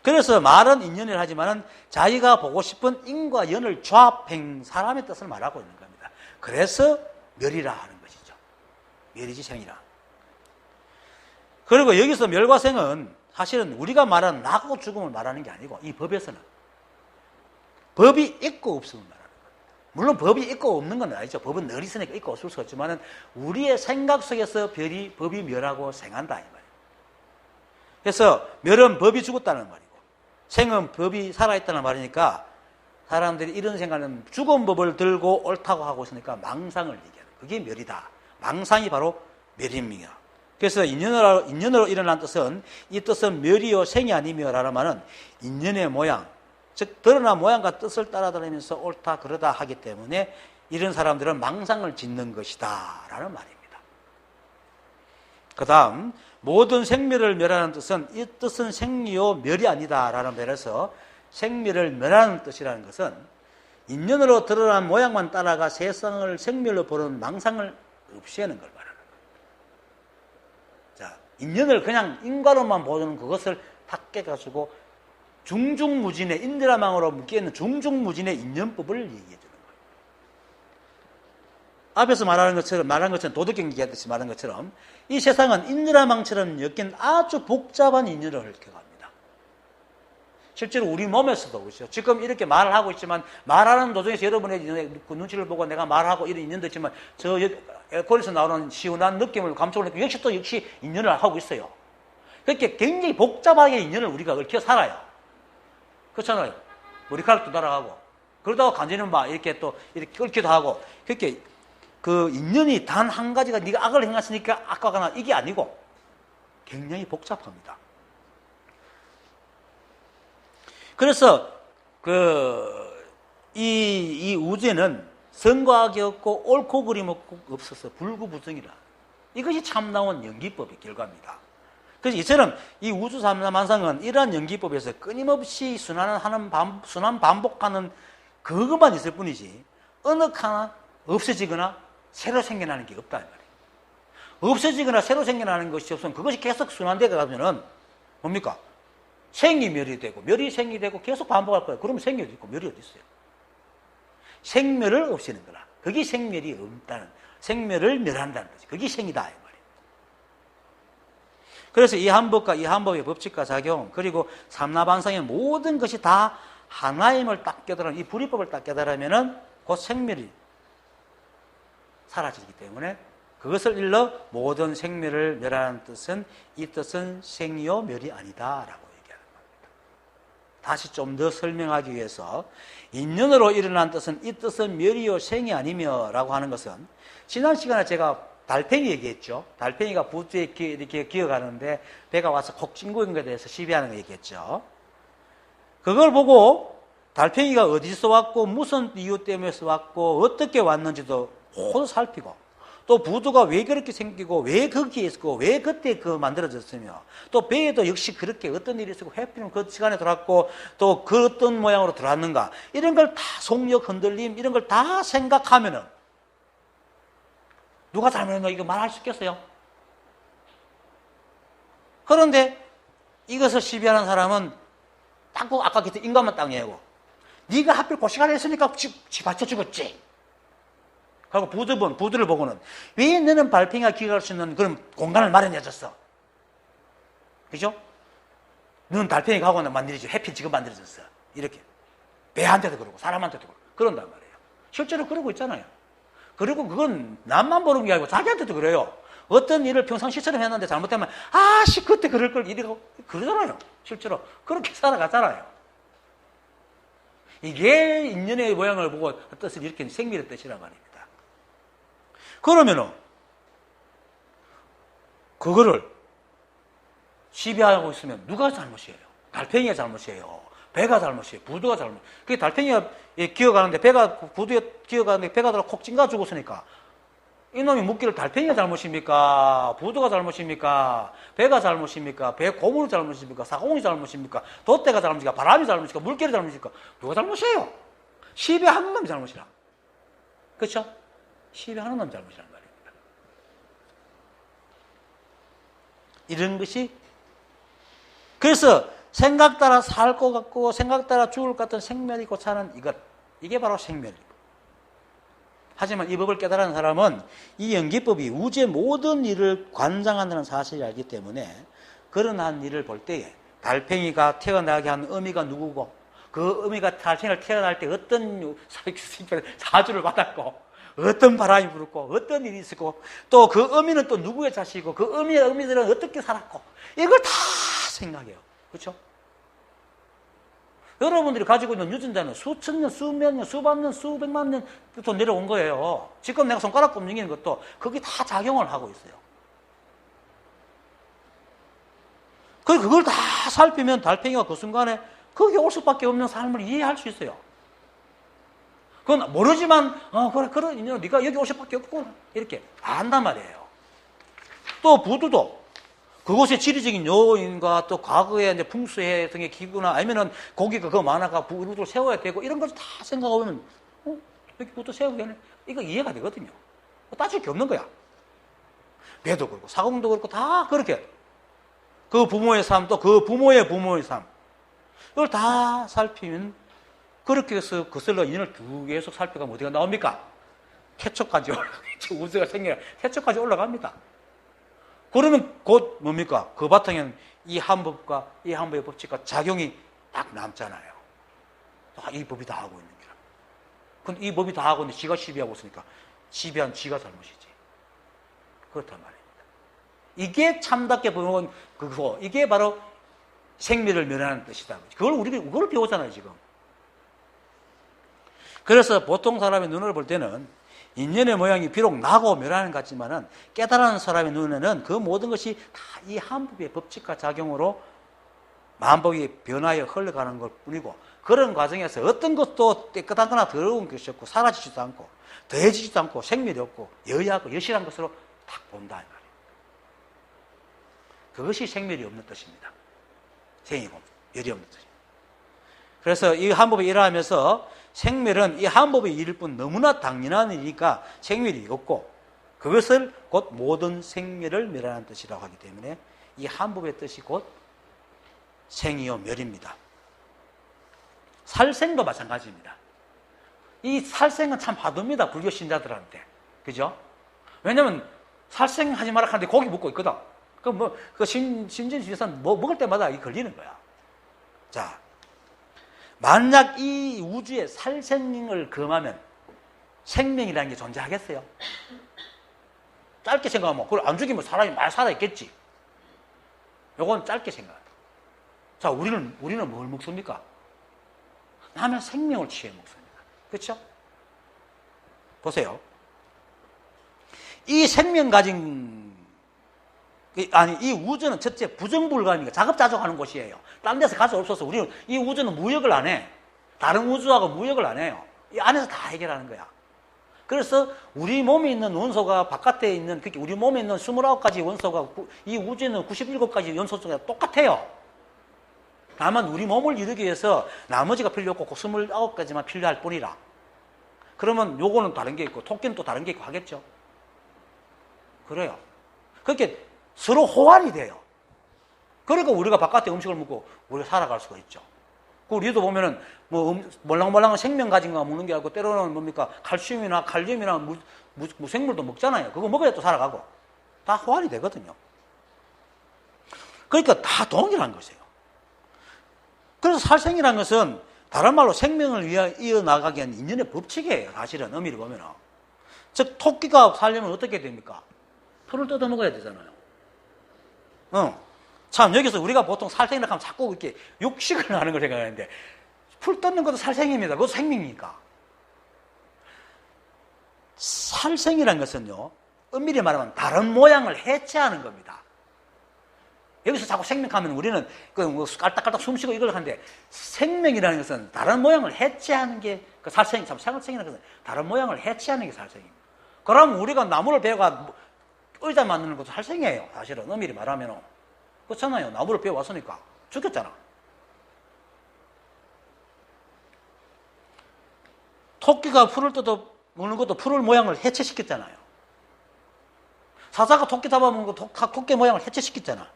그래서 말은 인연이라 하지만은 자기가 보고 싶은 인과 연을 조합한 사람의 뜻을 말하고 있는 겁니다. 그래서 멸이라 하는 것이죠. 멸이지 생이라. 그리고 여기서 멸과 생은 사실은 우리가 말하는 나고 죽음을 말하는 게 아니고 이 법에서는 법이 있고 없음을 말하는 겁니다. 물론 법이 있고 없는 건 아니죠. 법은 늘 있으니까 있고 없을 수 없지만은 우리의 생각 속에서 법이 멸하고 생한다 이 말이에요. 그래서 멸은 법이 죽었다는 말이고 생은 법이 살아있다는 말이니까 사람들이 이런 생각은 죽은 법을 들고 옳다고 하고 있으니까 망상을 얘기하는 거예요. 그게 멸이다. 망상이 바로 멸입니다. 그래서 인연으로 일어난 뜻은 이 뜻은 멸이요 생이 아니며 라는 말은 인연의 모양 즉 드러난 모양과 뜻을 따라다니면서 옳다 그러다 하기 때문에 이런 사람들은 망상을 짓는 것이다 라는 말입니다. 그 다음 모든 생멸을 멸하는 뜻은 이 뜻은 생리요 멸이 아니다 라는 말에서 생멸을 멸하는 뜻이라는 것은 인연으로 드러난 모양만 따라가 세상을 생멸로 보는 망상을 없애는 걸 말하는 거예요. 자, 인연을 그냥 인과로만 보는 그것을 다 깨가지고 중중무진의 인드라망으로 묶여있는 중중무진의 인연법을 얘기해 주는 거예요. 앞에서 말한 것처럼 도덕경 얘기하듯이 말한 것처럼 이 세상은 인드라망처럼 엮인 아주 복잡한 인연을 얽혀갑니다. 실제로 우리 몸에서도 그렇죠. 지금 이렇게 말을 하고 있지만 말하는 도중에서 여러분의 그 눈치를 보고 내가 말하고 이런 인연도 있지만 저 에어컨에서 나오는 시원한 느낌을 감촉을 역시 인연을 하고 있어요. 그렇게 굉장히 복잡하게 인연을 우리가 얽혀 살아요. 그렇잖아요. 머리카락도 날아가고 그러다가 간지는 막 이렇게 또 이렇게 끓기도 하고 그렇게 그 인연이 단 한 가지가 네가 악을 행했으니까 악과가 나 이게 아니고 굉장히 복잡합니다. 그래서 이 우주에는 선과 악이 없고 옳고 그름 없어서 불구부정이라 이것이 참나온 연기법의 결과입니다. 그래서 이처럼 이 우주 삼라만상은 이러한 연기법에서 끊임없이 순환 반복하는 그것만 있을 뿐이지 어느 하나 없어지거나 새로 생겨나는 게 없다 이 말이에요. 없어지거나 새로 생겨나는 것이 없으면 그것이 계속 순환되어 가면은 뭡니까? 생이 멸이 되고 멸이 생이 되고 계속 반복할 거예요. 그러면 생이 어디 있고 멸이 어디 있어요? 생멸을 없애는 거라. 그게 생멸이 없다는 생멸을 멸한다는 거지. 그게 생이다 이 말이에요. 그래서 이 한법과 이 한법의 법칙과 작용 그리고 삼라반상의 모든 것이 다 하나임을 딱 깨달으면 이 불이법을 딱 깨달으면은 곧 생멸이 사라지기 때문에 그것을 일러 모든 생멸을 멸하는 뜻은 이 뜻은 생이요 멸이 아니다라고 얘기하는 겁니다. 다시 좀 더 설명하기 위해서 인연으로 일어난 뜻은 이 뜻은 멸이요 생이 아니며 라고 하는 것은 지난 시간에 제가 달팽이 얘기했죠. 달팽이가 부두에 이렇게 기어가는데 배가 와서 콕 찡구는 것에 대해서 시비하는 거 얘기했죠. 그걸 보고 달팽이가 어디서 왔고 무슨 이유 때문에 왔고 어떻게 왔는지도 모두 살피고 또 부두가 왜 그렇게 생기고 왜 거기에 있었고 왜 그때 만들어졌으며 또 배에도 역시 그렇게 어떤 일이 있었고 해피는 그 시간에 들어왔고 또 그 어떤 모양으로 들어왔는가 이런 걸 다 속력 흔들림 이런 걸 다 생각하면은 누가 잘못했나 이거 말할 수 있겠어요? 그런데 이것을 시비하는 사람은 딱 보고 아까 그때 인간만 딱 내고 네가 하필 그 시간에 했으니까 지 받쳐 죽었지. 그리고 부두를 보고는 왜 너는 달팽이가 기어갈 수 있는 그런 공간을 마련해줬어? 그죠? 너는 달팽이가 하고 만들어지 해피 지금 만들어졌어. 이렇게 배한테도 그러고 사람한테도 그러고 그런단 말이에요. 실제로 그러고 있잖아요. 그리고 그건 남만 보는 게 아니고 자기한테도 그래요. 어떤 일을 평상시처럼 했는데 잘못되면 아씨 그때 그럴 걸 이러고 그러잖아요. 실제로 그렇게 살아가잖아요. 이게 인연의 모양을 보고 뜻을 일으키는 생명의 뜻이란 말입니다. 그러면은 그거를 시비하고 있으면 누가 잘못이에요? 달팽이가 잘못이에요? 배가 잘못이에요? 부두가 잘못? 그게 달팽이가 기어가는데 부두에 기어가는데 배가 들어 콕 찡가 죽었으니까 이놈이 묻기를 달팽이가 잘못입니까? 부두가 잘못입니까? 배가 잘못입니까? 배 고물이 잘못입니까? 사공이 잘못입니까? 돛대가 잘못입니까? 바람이 잘못입니까? 물결이 잘못입니까? 누가 잘못이에요? 시비하는 놈이 잘못이라. 그렇죠? 시비하는 놈이 잘못이란 말입니다. 이런 것이 그래서 생각 따라 살 것 같고 생각 따라 죽을 것 같은 생멸이 고차는 이게 바로 생멸이고. 하지만 이 법을 깨달은 사람은 이 연기법이 우주의 모든 일을 관장한다는 사실을 알기 때문에 그런 한 일을 볼 때에 달팽이가 태어나게 한 어미가 누구고 그 어미가 달팽이를 태어날 때 어떤 사주를 받았고 어떤 바람이 불었고 어떤 일이 있었고 또 그 어미는 또 누구의 자식이고 그 어미들은 어떻게 살았고 이걸 다 생각해요. 그렇죠? 여러분들이 가지고 있는 유전자는 수천 년, 수몇 년, 수백 년, 수백만 년부터 내려온 거예요. 지금 내가 손가락 움직이는 것도 그게 다 작용을 하고 있어요. 그걸 다 살피면 달팽이가 그 순간에 거기 올 수밖에 없는 삶을 이해할 수 있어요. 그건 모르지만 그래 네가 여기 올 수밖에 없구나 이렇게 안단 말이에요. 또 부두도 그곳의 지리적인 요인과 또 과거의 이제 풍수해 등의 기구나 아니면은 고기가 그거 많아가 부두를 세워야 되고 이런 것을 다 생각해보면 여기 부두 세우기에는 이거 이해가 되거든요. 따질 게 없는 거야. 배도 그렇고 사공도 그렇고 다 그렇게 그 부모의 삶 또 그 부모의 삶 이걸 다 살피면 그렇게 해서 거슬러 인연을 쭉 계속 살펴가면 어디가 나옵니까? 태초까지 우주가 생겨요. 태초까지 올라갑니다. 그러면 곧 뭡니까? 그 바탕에는 이 한법과 이 한법의 법칙과 작용이 딱 남잖아요. 이 법이 다 하고 있는 거야. 근데 이 법이 다 하고 있는데 지가 시비하고 있으니까 시비한 지가 잘못이지. 그렇단 말입니다. 이게 참답게 보는 그거, 이게 바로 생멸을 멸하는 뜻이다. 그걸 배우잖아요, 지금. 그래서 보통 사람의 눈을 볼 때는 인연의 모양이 비록 나고 멸하는 것 같지만은 깨달은 사람의 눈에는 그 모든 것이 다 이 한법의 법칙과 작용으로 만법이 변하여 흘러가는 것 뿐이고 그런 과정에서 어떤 것도 깨끗하거나 더러운 것이 없고 사라지지도 않고 더해지지도 않고 생멸이 없고 여하고 여실한 것으로 딱 본다 이 말이에요. 그것이 생멸이 없는 뜻입니다. 생이고 열이 없는 뜻입니다. 그래서 이 한법이 일어나면서 생멸은 이 한법의 일일 뿐 너무나 당연한 일이니까 생멸이 없고 그것을 곧 모든 생멸을 멸하는 뜻이라고 하기 때문에 이 한법의 뜻이 곧 생이요 멸입니다. 살생도 마찬가지입니다. 이 살생은 참 화두입니다. 불교 신자들한테. 그죠? 왜냐면 살생하지 마라 하는데 고기 먹고 있거든. 심진주의사는 먹을 때마다 이 걸리는 거야. 자. 만약 이 우주에 살생을 금하면 생명이라는 게 존재하겠어요? 짧게 생각하면 그걸 안 죽이면 사람이 많이 살아있겠지. 요건 짧게 생각합니다. 자, 우리는 뭘 먹습니까? 남의 생명을 취해 먹습니다. 그렇죠? 보세요. 이 생명 가진 이 우주는 첫째 부정불가입니다. 자급자족하는 곳이에요. 딴 데서 가서 없어서 우리는 이 우주는 무역을 안 해. 다른 우주하고 무역을 안 해요. 이 안에서 다 해결하는 거야. 그래서 우리 몸에 있는 원소가 바깥에 있는 우리 몸에 있는 29가지 원소가 이 우주에 있는 97가지 원소가 똑같아요. 다만 우리 몸을 이루기 위해서 나머지가 필요 없고 29가지만 필요할 뿐이라. 그러면 요거는 다른 게 있고 토끼는 또 다른 게 있고 하겠죠. 그래요. 그렇게 서로 호환이 돼요. 그러니까 우리가 바깥에 음식을 먹고 우리가 살아갈 수가 있죠. 우리도 보면은 몰랑몰랑한 생명 가진 거 먹는 게 아니고 때로는 뭡니까 칼슘이나 칼륨이나 무생물도 먹잖아요. 그거 먹어야 또 살아가고 다 호환이 되거든요. 그러니까 다 동일한 것이에요. 그래서 살생이라는 것은 다른 말로 생명을 위해 이어나가기 위한 인연의 법칙이에요. 사실은 의미를 보면은. 즉 토끼가 살려면 어떻게 됩니까? 풀을 뜯어 먹어야 되잖아요. 참, 여기서 우리가 보통 살생이라고 하면 자꾸 이렇게 육식을 하는 걸 생각하는데, 풀 뜯는 것도 살생입니다. 그것도 생명이니까. 살생이라는 것은요, 엄밀히 말하면 다른 모양을 해체하는 겁니다. 여기서 자꾸 생명하면 우리는 뭐 깔딱깔딱 숨 쉬고 이걸 하는데, 생명이라는 것은 다른 모양을 해체하는 게 그 살생, 참, 살생이라는 것은 다른 모양을 해체하는 게 살생입니다. 그러면 우리가 나무를 베어가 의자 만드는 것도 살생이에요. 사실은 엄밀히 말하면. 그렇잖아요. 나무를 베어왔으니까. 죽였잖아. 토끼가 풀을 뜯어 먹는 것도 풀을 모양을 해체시켰잖아요. 사자가 토끼 잡아먹는 것도 토끼 모양을 해체시켰잖아.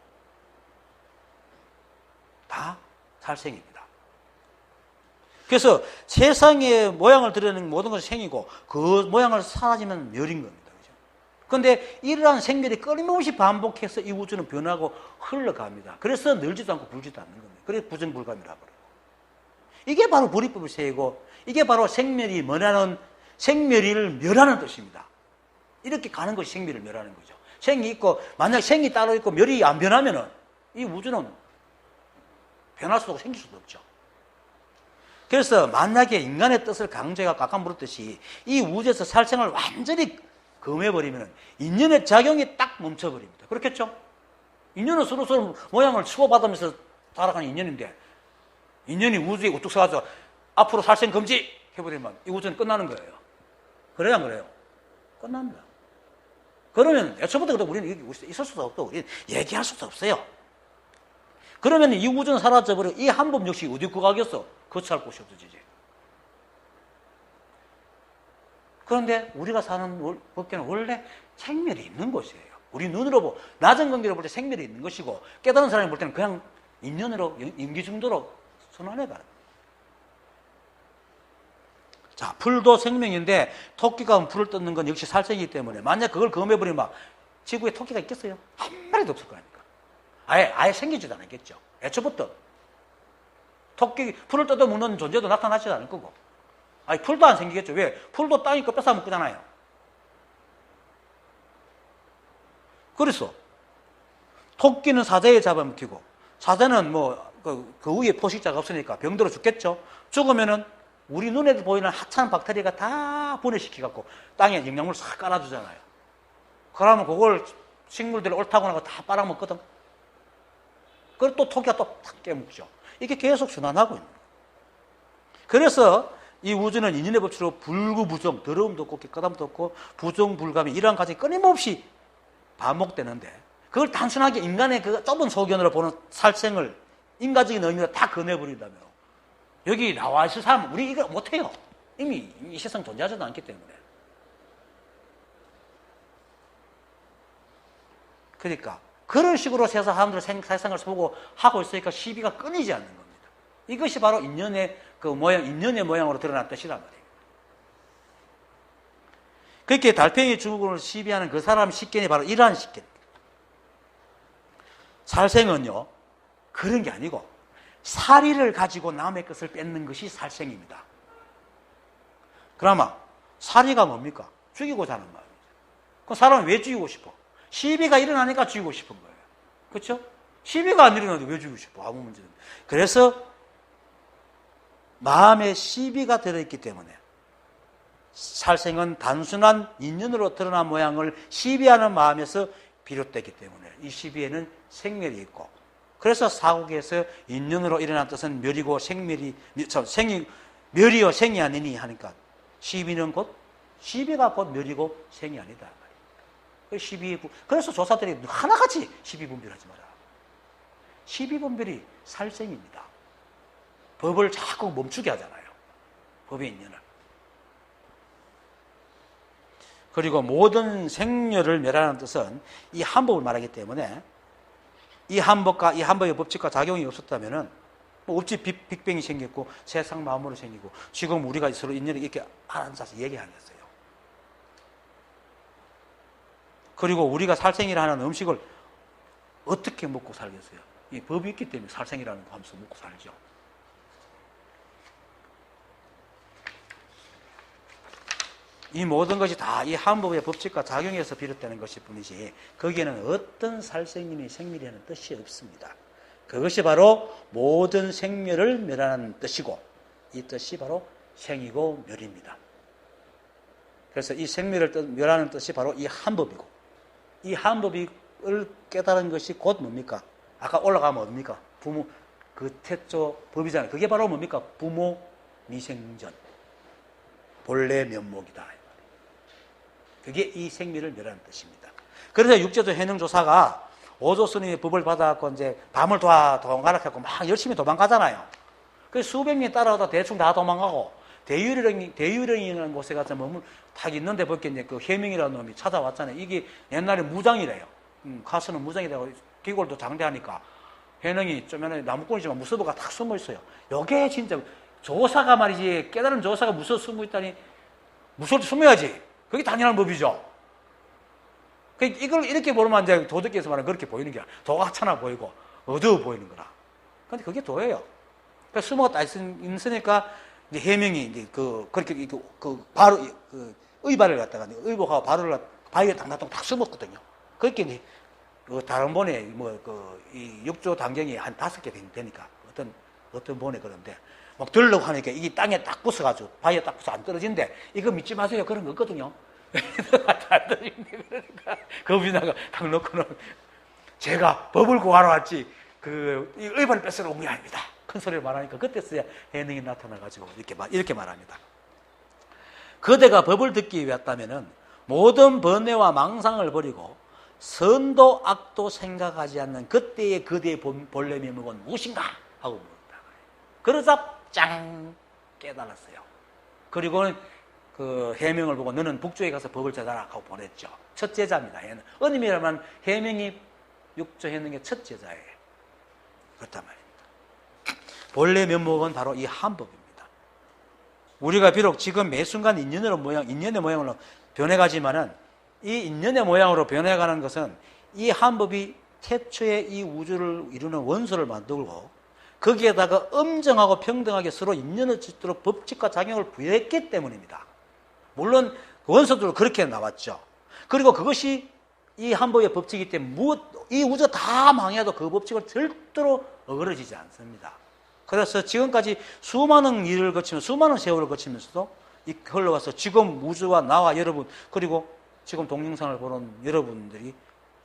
다 살생입니다. 그래서 세상의 모양을 드러내는 모든 것이 생이고 그 모양을 사라지면 멸인 겁니다. 그런데 이러한 생멸이 끊임없이 반복해서 이 우주는 변하고 흘러갑니다. 그래서 늘지도 않고 불지도 않는 겁니다. 그래서 부정불감이라고 그래요. 이게 바로 불이법의 세이고 이게 바로 생멸이 뭐냐는 생멸을 멸하는 뜻입니다. 이렇게 가는 것이 생멸을 멸하는 거죠. 생이 있고 만약 생이 따로 있고 멸이 안 변하면은 이 우주는 변할 수도 없고 생길 수도 없죠. 그래서 만약에 인간의 뜻을 강조해서 아까 물었듯이 이 우주에서 살생을 완전히 금해버리면 인연의 작용이 딱 멈춰버립니다. 그렇겠죠? 인연은 서로 모양을 치고받으면서 살아가는 인연인데 인연이 우주에 우뚝 서가지고 앞으로 살생 금지 해버리면 이 우주는 끝나는 거예요. 그래야 안 그래요? 끝납니다. 그러면 애초부터 우리는 여기 있을 수도 없고 우리는 얘기할 수도 없어요. 그러면 이 우주는 사라져버려. 이 한 법 역시 어디 구가겠어? 거처할 곳이 없어지지. 그런데 우리가 사는 법계는 원래 생멸이 있는 곳이에요. 우리 눈으로 낮은 경계로 볼 때 생멸이 있는 것이고 깨달은 사람이 볼 때는 그냥 인연으로 임기 정도로 선언해 가는. 자, 풀도 생명인데 토끼가 풀을 뜯는 건 역시 살생이기 때문에 만약 그걸 검해버리면 지구에 토끼가 있겠어요? 한 마리도 없을 거 아닙니까? 아예 생기지도 않았겠죠. 애초부터 토끼 풀을 뜯어 먹는 존재도 나타나지 않을 거고. 아니, 풀도 안 생기겠죠. 왜? 풀도 땅이 거 뺏어 먹잖아요. 그래서 토끼는 사자에 잡아먹히고 사자는 그 위에 포식자가 없으니까 병들어 죽겠죠. 죽으면은 우리 눈에 보이는 하찮은 박테리아가 다 분해시켜갖고 땅에 영양분을 싹 깔아주잖아요. 그러면 그걸 식물들이 옳다고 하고 다 빨아먹거든. 그걸 또 토끼가 또 탁 깨먹죠. 이게 계속 순환하고 있는 거예요. 그래서 이 우주는 인연의 법칙으로 불구부정, 더러움도 없고 깨끗함도 없고 부정불감이 이러한 과정이 끊임없이 반복되는데 그걸 단순하게 인간의 그 좁은 소견으로 보는 살생을 인간적인 의미로 다 꺼내버린다면 여기 나와 있을 사람은 우리 이거 못해요. 이미 이 세상 존재하지도 않기 때문에. 그러니까 그런 식으로 세상 사람들의 세상을 보고 하고 있으니까 시비가 끊이지 않는 겁니다. 이것이 바로 인연의 그 모양, 인연의 모양으로 드러난 뜻이란 말이에요. 그렇게 달팽이 증후군을 시비하는 그 사람 식견이 바로 이러한 식견. 살생은요, 그런 게 아니고 사리를 가지고 남의 것을 뺏는 것이 살생입니다. 그러면 사리가 뭡니까? 죽이고자 하는 마음이죠. 그 사람은 왜 죽이고 싶어? 시비가 일어나니까 죽이고 싶은 거예요. 그렇죠? 시비가 안 일어나도 왜 죽이고 싶어? 아무 문제는. 그래서 마음에 시비가 들어있기 때문에 살생은 단순한 인연으로 드러난 모양을 시비하는 마음에서 비롯되기 때문에 이 시비에는 생멸이 있고 그래서 사국에서 인연으로 일어난 뜻은 멸이고 멸이요 생이 아니니 하니까 시비는 시비가 곧 멸이고 생이 아니다. 그래서 조사들이 하나같이 시비분별하지 마라. 시비분별이 살생입니다. 법을 자꾸 멈추게 하잖아요. 법의 인연을. 그리고 모든 생멸을 멸하는 뜻은 이 한 법을 말하기 때문에 이 한 법과 이 한 법의 법칙과 작용이 없었다면은 없지 빅뱅이 생겼고 세상 마음으로 생기고 지금 우리가 서로 인연을 이렇게 앉아서 얘기하겠어요. 그리고 우리가 살생이라는 음식을 어떻게 먹고 살겠어요? 이 법이 있기 때문에 살생이라는 거 하면서 먹고 살죠. 이 모든 것이 다 이 한법의 법칙과 작용에서 비롯되는 것일 뿐이지 거기에는 어떤 살생님의 생멸이라는 뜻이 없습니다. 그것이 바로 모든 생멸을 멸하는 뜻이고 이 뜻이 바로 생이고 멸입니다. 그래서 이 생멸을 멸하는 뜻이 바로 이 한법이고 이 한법을 깨달은 것이 곧 뭡니까? 아까 올라가면 뭡니까? 부모 그 태초 법이잖아요. 그게 바로 뭡니까? 부모 미생전 본래 면목이다. 그게 이 생멸을 멸하는 뜻입니다. 그래서 육제도 해능조사가 오조 스님의 법을 받아갖고 이제 밤을 도망가라고 막 열심히 도망가잖아요. 그래서 수백 명이 따라오다 대충 다 도망가고 대유령이라는 곳에 가서 딱 있는데 밖에 이제 그 해명이라는 놈이 찾아왔잖아요. 이게 옛날에 무장이래요. 가서는 무장이라고 기골도 장대하니까 해능이 좀 전에 나무꾼이지만 무서워가 탁 숨어 있어요. 요게 진짜 조사가 말이지 깨달은 조사가 무서워 숨어 있다니 무서울 때 숨어야지. 그게 당연한 법이죠. 이걸 이렇게 보면 이제 도덕계에서 말하면 그렇게 보이는 게 도가 하찮아 보이고 어두워 보이는 거라. 근데 그게 도예요. 그러니까 숨어가 딱 있으니까 이제 해명이 이제 그렇게 바로 의발을 갖다가 의복하고 바로를 바위에 당나통 딱 숨었거든요. 그렇게 이제 다른 본에 이 육조 단경이 한 5개 되니까 어떤 본에 그런데 막 들려고 하니까 이게 땅에 딱 부서가지고 바위에 딱 부서 안 떨어진대. 이거 믿지 마세요. 그런 거 없거든요. 안 떨어진대. 그러니까 겁이 나가 딱 놓고는 제가 법을 구하러 왔지 이 의발을 뺏으러 온 게 아닙니다. 큰 소리를 말하니까 그때서야 해능이 나타나가지고 이렇게 말합니다. 그대가 법을 듣기 위했다면은 모든 번뇌와 망상을 버리고 선도 악도 생각하지 않는 그때의 그대의 본래 면목은 무엇인가 하고 물었다. 그러자 짱 깨달았어요. 그리고는 그 해명을 보고 너는 북조에 가서 법을 찾아라 하고 보냈죠. 첫 제자입니다. 어님이라면 해명이 육조 해능의 첫 제자예요. 그렇단 말입니다. 본래 면목은 바로 이 한법입니다. 우리가 비록 지금 매 순간 인연의 모양으로 변해가지만은 이 인연의 모양으로 변해가는 것은 이 한법이 태초에 이 우주를 이루는 원소를 만들고 거기에다가 엄정하고 평등하게 서로 인연을 짓도록 법칙과 작용을 부여했기 때문입니다. 물론 원소들도 그렇게 나왔죠. 그리고 그것이 이 한법의 법칙이기 때문에 이 우주가 다 망해도 그 법칙을 절대로 어그러지지 않습니다. 그래서 지금까지 수많은 일을 거치면서 수많은 세월을 거치면서도 흘러와서 지금 우주와 나와 여러분 그리고 지금 동영상을 보는 여러분들이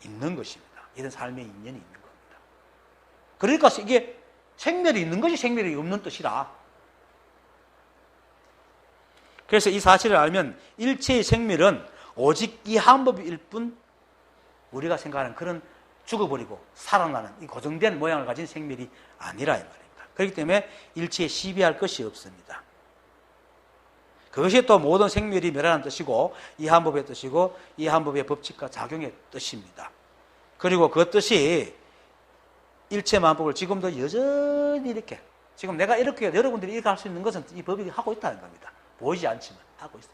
있는 것입니다. 이런 삶의 인연이 있는 겁니다. 그러니까 이게 생멸이 있는 것이 생멸이 없는 뜻이라. 그래서 이 사실을 알면 일체의 생멸은 오직 이 한법일 뿐 우리가 생각하는 그런 죽어버리고 살아나는 이 고정된 모양을 가진 생멸이 아니라 이 말입니다. 그렇기 때문에 일체에 시비할 것이 없습니다. 그것이 또 모든 생멸이 멸하는 뜻이고 이 한법의 뜻이고 이 한법의 법칙과 작용의 뜻입니다. 그리고 그 뜻이 일체 만법을 지금도 여전히 이렇게 지금 내가 이렇게 여러분들이 이렇게 할 수 있는 것은 이 법이 하고 있다는 겁니다. 보이지 않지만 하고 있어요.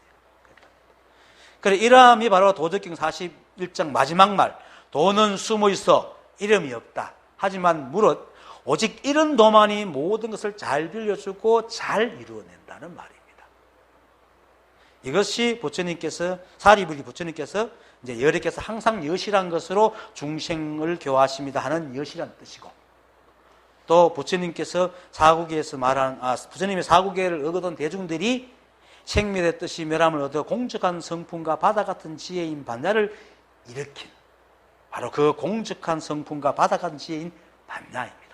그래 이러함이 바로 도덕경 41장 마지막 말 도는 숨어 있어 이름이 없다. 하지만 무릇 오직 이런 도만이 모든 것을 잘 빌려주고 잘 이루어낸다는 말입니다. 이것이 부처님께서 사리부리 부처님께서 이제 여래께서 항상 여시란 것으로 중생을 교화하십니다 하는 여시란 뜻이고 또 부처님께서 사구계에서 말한 부처님의 사구계를 얻은 대중들이 생멸의 뜻이 멸함을 얻어 공적한 성품과 바다 같은 지혜인 반야를 일으킨 바로 그 공적한 성품과 바다 같은 지혜인 반야입니다.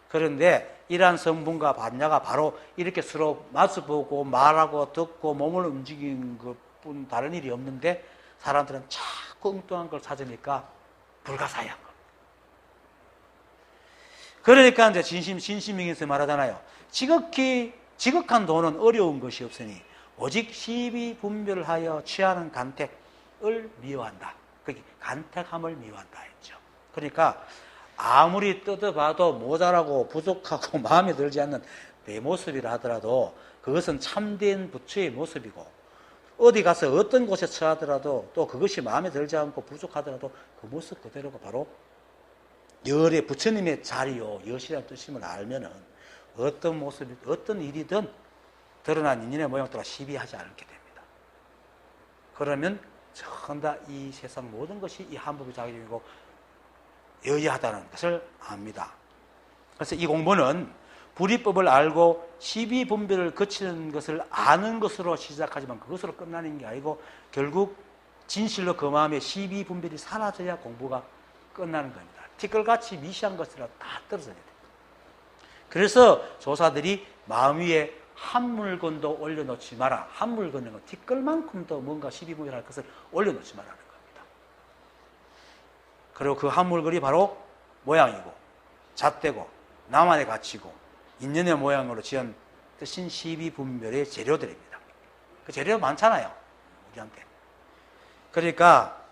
그런데 이러한 성분과 반야가 바로 이렇게 서로 마주보고 말하고 듣고 몸을 움직이는 것뿐 다른 일이 없는데 사람들은 자꾸 엉뚱한 걸 찾으니까 불가사의한 겁니다. 그러니까 이제 진심명에서 말하잖아요. 지극한 도는 어려운 것이 없으니 오직 시비 분별을 하여 취하는 간택을 미워한다. 그게 간택함을 미워한다 했죠. 그러니까 아무리 뜯어봐도 모자라고 부족하고 마음에 들지 않는 내 모습이라 하더라도 그것은 참된 부처의 모습이고 어디 가서 어떤 곳에 처하더라도 또 그것이 마음에 들지 않고 부족하더라도 그 모습 그대로가 바로 열의 부처님의 자리요 여시라는 뜻임을 알면은 어떤 모습이 어떤 일이든 드러난 인연의 모양을 따라 시비하지 않게 됩니다. 그러면 전다 이 세상 모든 것이 이 한법의 작용이고 여지하다는 것을 압니다. 그래서 이 공부는 불이법을 알고 십이분별을 거치는 것을 아는 것으로 시작하지만 그것으로 끝나는 게 아니고 결국 진실로 그 마음에 십이분별이 사라져야 공부가 끝나는 겁니다. 티끌같이 미시한 것이라 다 떨어져야 돼요. 그래서 조사들이 마음 위에 한 물건도 올려놓지 마라. 한 물건은 티끌만큼도 뭔가 십이분별할 것을 올려놓지 말라는 겁니다. 그리고 그 한 물건이 바로 모양이고 잣대고 나만의 가치고 인연의 모양으로 지은 뜻인 십이분별의 재료들입니다. 그 재료 많잖아요, 우리한테. 그러니까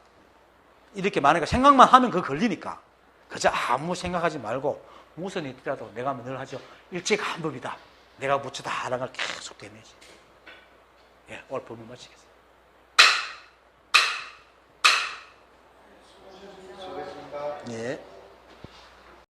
이렇게 많으니까 생각만 하면 그거 걸리니까 그저 아무 생각하지 말고 무슨 일이라도 내가 늘 하죠. 일제간법이다. 내가 무치다 하는 걸 계속 되뇌지. 예, 오늘 법문 마치겠습니다. 수고했습니다. 예.